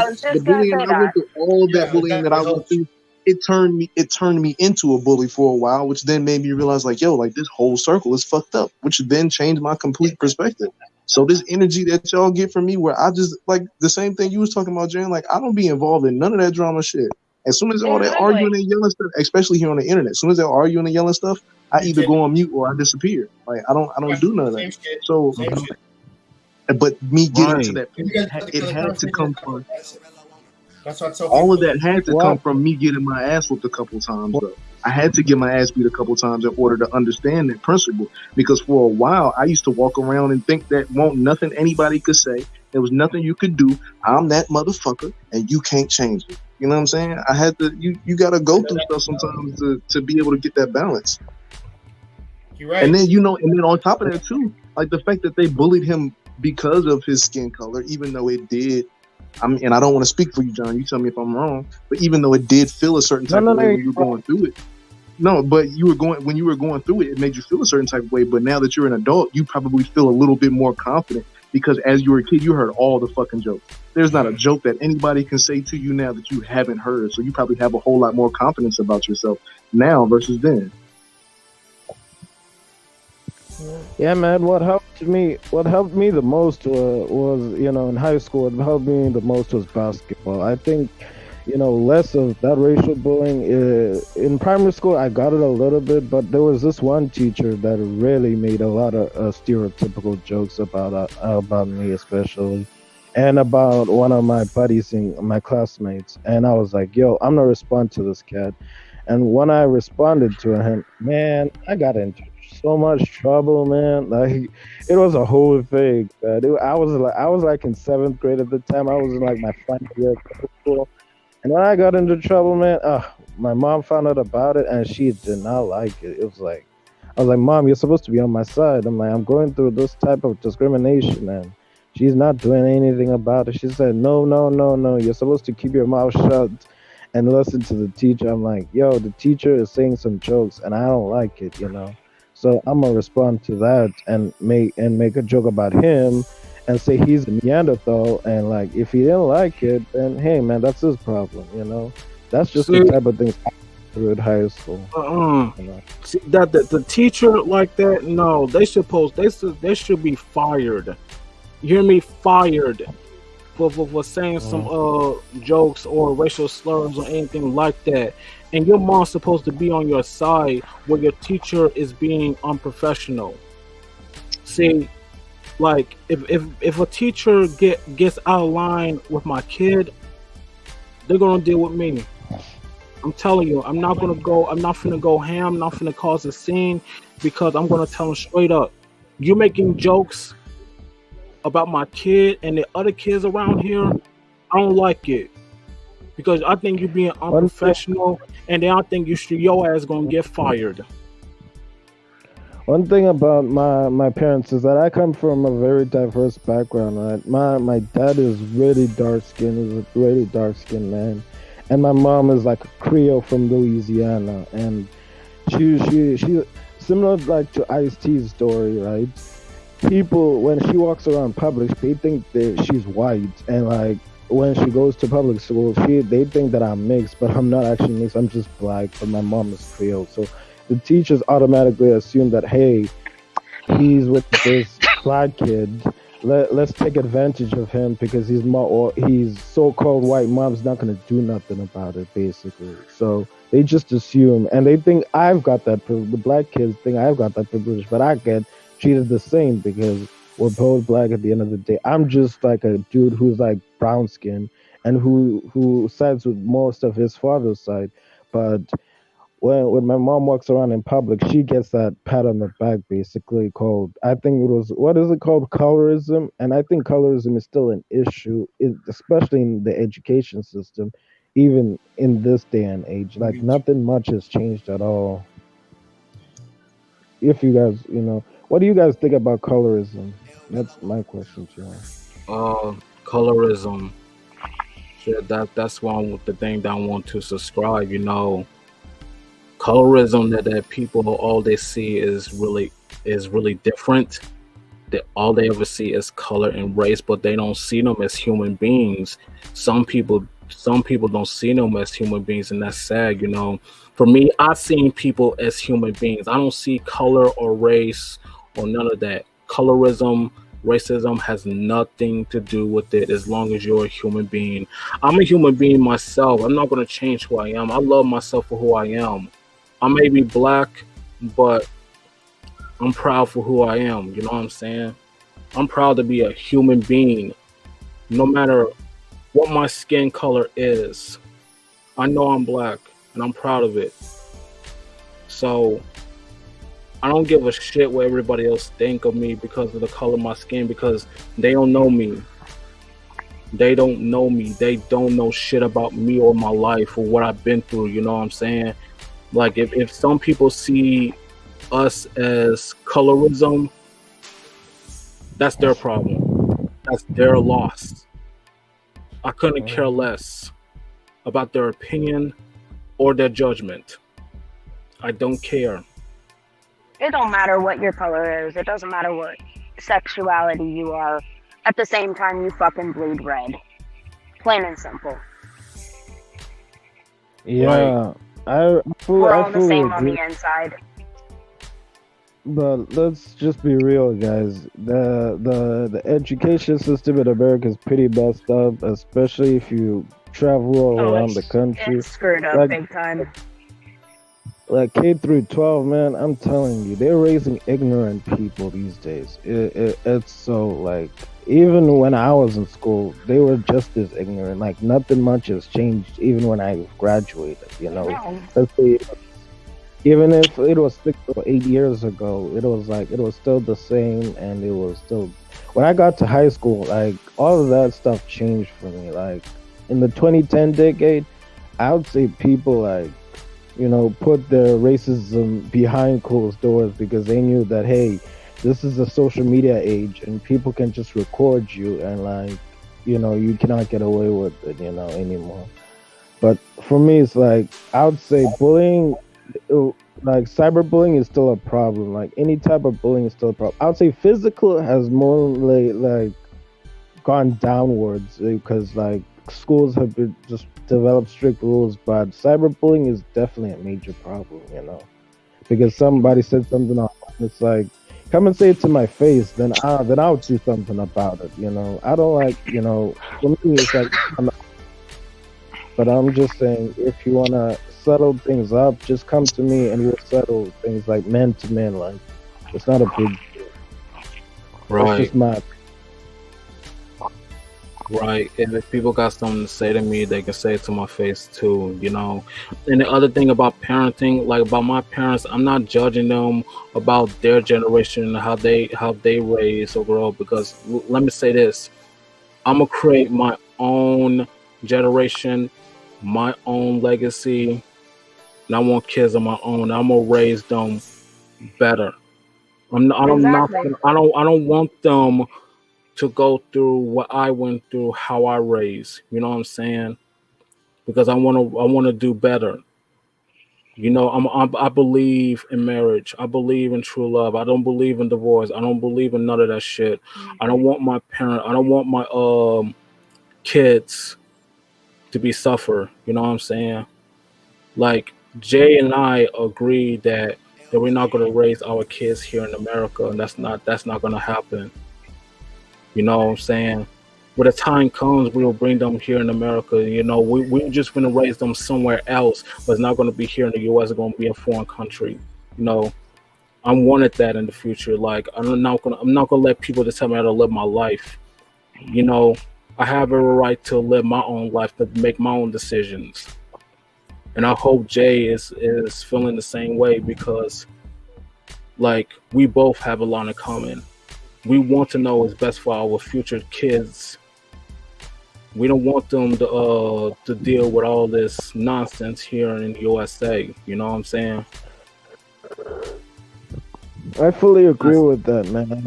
all of that bullying that I went through, it turned me into a bully for a while, which then made me realize, like, yo, like this whole circle is fucked up, which then changed my complete perspective. So this energy that y'all get from me, where I just, like, the same thing you was talking about, Jan, like, I don't be involved in none of that drama shit. As soon as all that arguing and yelling stuff, especially here on the internet, as soon as they're arguing and yelling stuff, I either go on mute or I disappear. Like, I don't do none of that. So, but me getting to that, it had to come from. All of that had to come from me getting my ass whooped a couple times, though. I had to get my ass beat a couple times in order to understand that principle. Because for a while, I used to walk around and think that nothing anybody could say. There was nothing you could do. I'm that motherfucker, and you can't change it. You know what I'm saying? I had to. You got to go through stuff sometimes to be able to get that balance. You're right. And then on top of that too, like the fact that they bullied him because of his skin color, even though it did. And I don't want to speak for you, John. You tell me if I'm wrong. But even though it did feel a certain type of way when you were going through it. No, but when you were going through it, it made you feel a certain type of way. But now that you're an adult, you probably feel a little bit more confident because as you were a kid, you heard all the fucking jokes. There's not a joke that anybody can say to you now that you haven't heard. So you probably have a whole lot more confidence about yourself now versus then. Yeah, man. What helped me the most was, in high school. What helped me the most was basketball. I think, less of that racial bullying. In primary school, I got it a little bit, but there was this one teacher that really made a lot of stereotypical jokes about me, especially, and about one of my buddies and my classmates. And I was like, yo, I'm gonna respond to this cat. And when I responded to him, man, I got into so much trouble, man. Like, it was a whole thing. I was like in 7th grade at the time. I was in like my final year of school, and when I got into trouble, man, my mom found out about it, and she did not like it. It was like, I was like, Mom, you're supposed to be on my side. I'm like, I'm going through this type of discrimination, and she's not doing anything about it. She said, no, you're supposed to keep your mouth shut and listen to the teacher. I'm like, yo, the teacher is saying some jokes, and I don't like it, So I'm gonna respond to that and make a joke about him and say he's a Neanderthal, and like if he didn't like it, then hey man, that's his problem, That's just the type of things I went through at high school. See that the teacher like that, no, they should be fired. You hear me? Fired for saying some jokes or racial slurs or anything like that. And your mom's supposed to be on your side where your teacher is being unprofessional. See, like if a teacher gets out of line with my kid, they're gonna deal with me. I'm telling you, I'm not finna go ham, I'm not finna cause a scene because I'm gonna tell them straight up. You making jokes about my kid and the other kids around here, I don't like it. Because I think you're being One thing, unprofessional and then I think your ass gonna get fired. one thing about my parents is that I come from a very diverse background. Right, my dad is really dark skinned. He's a really dark skinned man, and my mom is like a Creole from Louisiana, and she similar like to Ice T's story, right? People when she walks around public, they think that she's white, and like when she goes to public school, they think that I'm mixed, but I'm not actually mixed. I'm just black, but my mom is Creole, so the teachers automatically assume that hey, he's with this black kid. Let's take advantage of him because he's more or he's so-called white. Mom's not gonna do nothing about it, basically. So they just assume, and they think I've got that privilege. The black kids think I've got that privilege, but I get treated the same because we're both black at the end of the day. I'm just like a dude who's like brown skin and who sides with most of his father's side, but when my mom walks around in public, she gets that pat on the back, basically called. I think it was what is it called, colorism, and I think colorism is still an issue, especially in the education system, even in this day and age. Like nothing much has changed at all. If you guys, what do you guys think about colorism? That's my question to you. Colorism. Yeah, that's one with the thing that I want to subscribe. Colorism that people all they see is really different. That all they ever see is color and race, but they don't see them as human beings. Some people don't see them as human beings, and that's sad. For me, I've seen people as human beings. I don't see color or race or none of that. Colorism, racism has nothing to do with it as long as you're a human being. I'm a human being myself. I'm not going to change who I am. I love myself for who I am. I may be black, but I'm proud for who I am. You know what I'm saying? I'm proud to be a human being, no matter what my skin color is. I know I'm black, and I'm proud of it. So I don't give a shit what everybody else think of me because of the color of my skin, because they don't know me. They don't know me. They don't know shit about me or my life or what I've been through. You know what I'm saying? Like if some people see us as colorism, that's their problem. That's their loss. I couldn't care less about their opinion or their judgment. I don't care. It don't matter what your color is. It doesn't matter what sexuality you are. At the same time, you fucking bleed red. Plain and simple. Yeah, We're all the fully same on agree. the inside. But let's just be real, guys. The education system in America is pretty messed up, especially if you travel all around the country. It's screwed up Like, big time. like K through 12, man. I'm telling you, they're raising ignorant people these days. It's so like, even when I was in school, they were just as ignorant. Like nothing much has changed, even when I graduated. No. Let's say, even if it was 6 or 8 years ago, it was still the same, and it was still. When I got to high school, like all of that stuff changed for me. Like in the 2010 decade, I would say people put their racism behind closed doors because they knew that hey, this is a social media age and people can just record you and you cannot get away with it anymore. But for me, it's like I would say bullying. Like cyberbullying is still a problem. Like any type of bullying is still a problem. I would say physical has more like gone downwards because like schools have been just developed strict rules, but cyberbullying is definitely a major problem. Because somebody said something on, it's like come and say it to my face, then I'll do something about it. I don't like for me it's like. But I'm just saying, if you want to settle things up, just come to me and we'll settle things like man to man. Like, it's not a big deal. Right. It's just my. right? If people got something to say to me, they can say it to my face too, you know. And the other thing about parenting, like about my parents, I'm not judging them about their generation and how they raise or grow up, because let me say this, I'm gonna create my own generation, my own legacy, and I want kids of my own. I'm gonna raise them better. I'm not Exactly. I don't want them to go through what I went through, how I raised. You know what I'm saying? Because I want to do better. You know, I believe in marriage. I believe in true love. I don't believe in divorce. I don't believe in none of that shit. I don't want my parent. I don't want my kids to be suffer. You know what I'm saying? Like Jay and I agreed that we're not going to raise our kids here in America, and that's not going to happen. You know what I'm saying? When the time comes, we will bring them here in America. You know, we're just going to raise them somewhere else, but it's not going to be here in the U.S. It's going to be a foreign country. You know, I wanted that in the future. Like, I'm not gonna let people just tell me how to live my life. You know, I have a right to live my own life, to make my own decisions. And I hope Jay is feeling the same way, because like we both have a lot in common. We want to know what's best for our future kids. We don't want them to deal with all this nonsense here in the USA. You know what I'm saying? I fully agree That's, with that, man.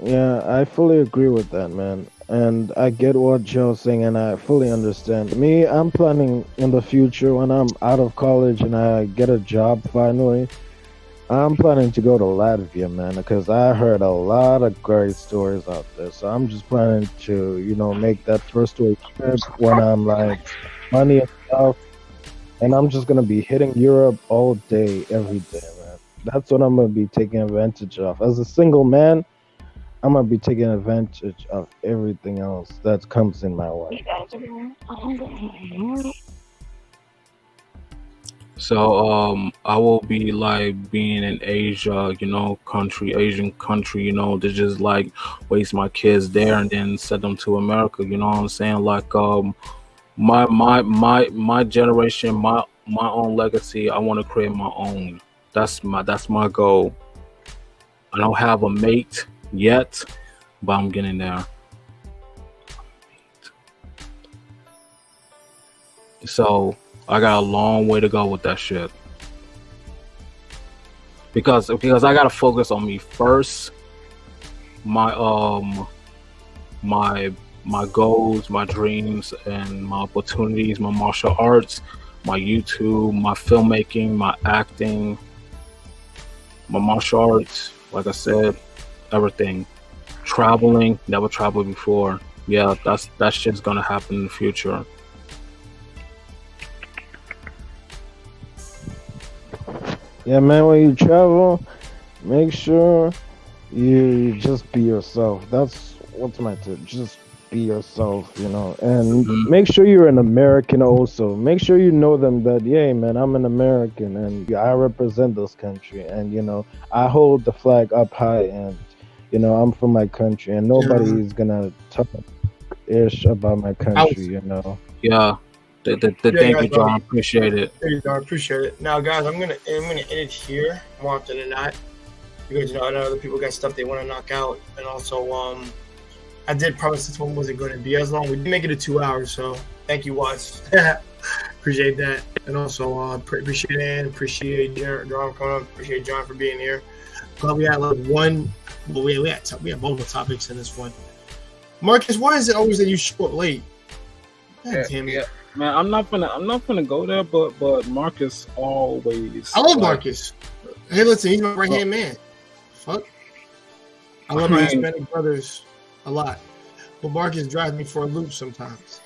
Yeah, I fully agree with that, man. And I get what Joe's saying, and I fully understand. Me, I'm planning in the future when I'm out of college and I get a job finally. I'm planning to go to Latvia, man, because I heard a lot of great stories out there. So I'm just planning to, make that first way trip when I'm like money and stuff, and I'm just gonna be hitting Europe all day, every day, man. That's what I'm gonna be taking advantage of. As a single man, I'm gonna be taking advantage of everything else that comes in my way. You guys are doing. so I will be like being in Asia, Asian country, to just like waste my kids there and then send them to America. You know what I'm saying? Like my generation, my own legacy. I want to create my own. That's my goal. I don't have a mate yet, but I'm getting there. So I got a long way to go with that shit, because I gotta focus on me first. My my my goals, my dreams, and my opportunities, my martial arts, my YouTube, my filmmaking, my acting, my martial arts. Like I said, everything. Traveling, never traveled before. Yeah, that shit's gonna happen in the future. Yeah, man, when you travel, make sure you just be yourself. That's what's my tip. Just be yourself, and Mhm. make sure you're an American also. Make sure you know them that, yeah, man, I'm an American and I represent this country, and, I hold the flag up high, and, I'm from my country, and nobody Yeah, is gonna talk ish about my I country, was, Yeah. yeah, Thank guys. you, John. Appreciate it. There you go. I appreciate it. Now, guys, I'm gonna end it here more often than not, because I know other people got stuff they want to knock out, and also I did promise this one wasn't going to be as long. We did make it a 2 hours, so thank you, Watts. Appreciate that, and also appreciate Ann, appreciate John coming up, appreciate John for being here. Glad we had like one. Well, we had multiple topics in this one. Marcus, why is it always that you show up late? God damn it. Yeah. Man, I'm not gonna go there, but Marcus always. I love like, Marcus. Hey, listen, he's my right hand man. Fuck. I love my Hispanic brothers a lot, but Marcus drives me for a loop sometimes.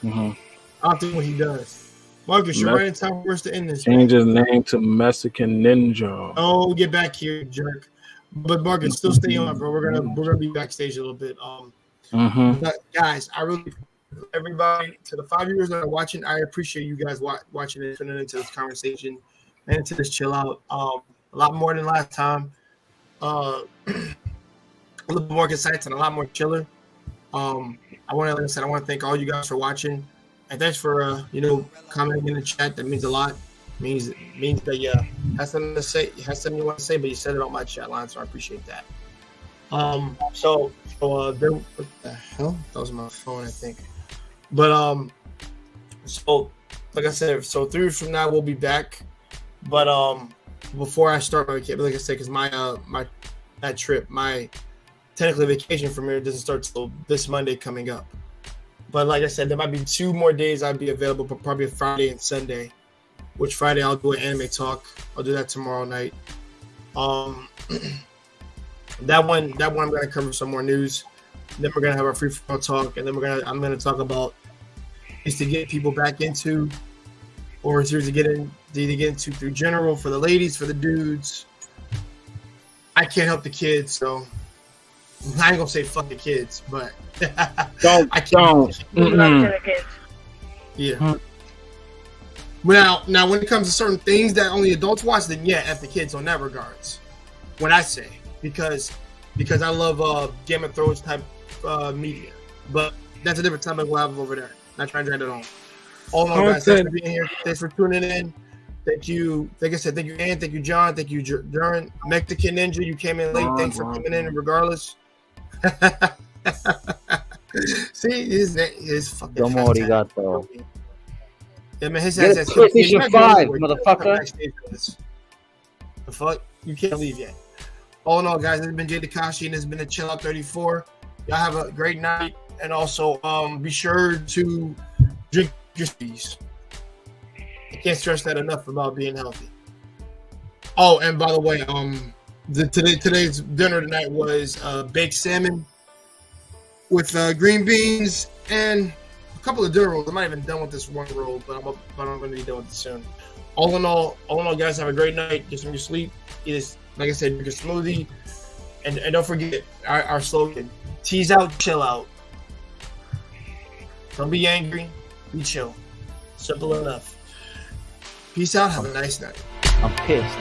Mhm. Often what he does. Marcus, you're right in time for us to end this. Change his name to Mexican Ninja. Oh, get back here, you jerk. But Marcus, still stay on, bro. We're gonna be backstage a little bit. But guys, I really everybody to the 5 viewers that are watching, I appreciate you guys watching and tuning into this conversation and into this chill out. A lot more than last time. A little more concise and a lot more chiller. I want to, like I said, I want to thank all you guys for watching, and thanks for commenting in the chat. That means a lot. Means that you have something to say, you want to say, but you said it on my chat line, so I appreciate that. So what the hell? That was my phone, I think. But so like I said, so 3 weeks from now we'll be back. But before I start my vacation, like I said, because my trip, my technically vacation from here doesn't start till this Monday coming up. But like I said, there might be 2 more days I'd be available, but probably Friday and Sunday. Which Friday I'll do an anime talk. I'll do that tomorrow night. That one I'm gonna cover some more news. Then we're gonna have our free flow talk, and then I'm gonna talk about is to get people back into, or is to get into through general for the ladies, for the dudes. I can't help the kids, so I ain't gonna say fuck the kids, but don't. Yeah. Now, when it comes to certain things that only adults watch, then yeah, F the kids on that regards. What I say, because I love Game of Thrones type media, but that's a different topic we'll have over there. Not trying to drag it on. All in all, guys, thanks for being here. Thanks for tuning in. Thank you. Like I said, thank you, Ann. Thank you, John. Thank you, Duran. Mexican Ninja, you came in late. Thanks for coming in regardless. See, his fucking. Domo arigato. Yeah, man, his Get ass a PlayStation 5, motherfucker. The fuck? You can't leave yet. All in all, guys, this has been Jay Takashi, and this has been the Chillout 34. Y'all have a great night, and also be sure to drink your teas. I can't stress that enough about being healthy. Oh, and by the way, today's dinner tonight was baked salmon with green beans and a couple of dinner rolls. I'm not even done with this one roll, but I'm going to be done with it soon. All in all, guys, have a great night. Get some good sleep. Like I said, drink a smoothie, and don't forget our slogan: tease out, chill out. Don't be angry, be chill. Simple enough. Peace out. Have a nice night. I'm pissed.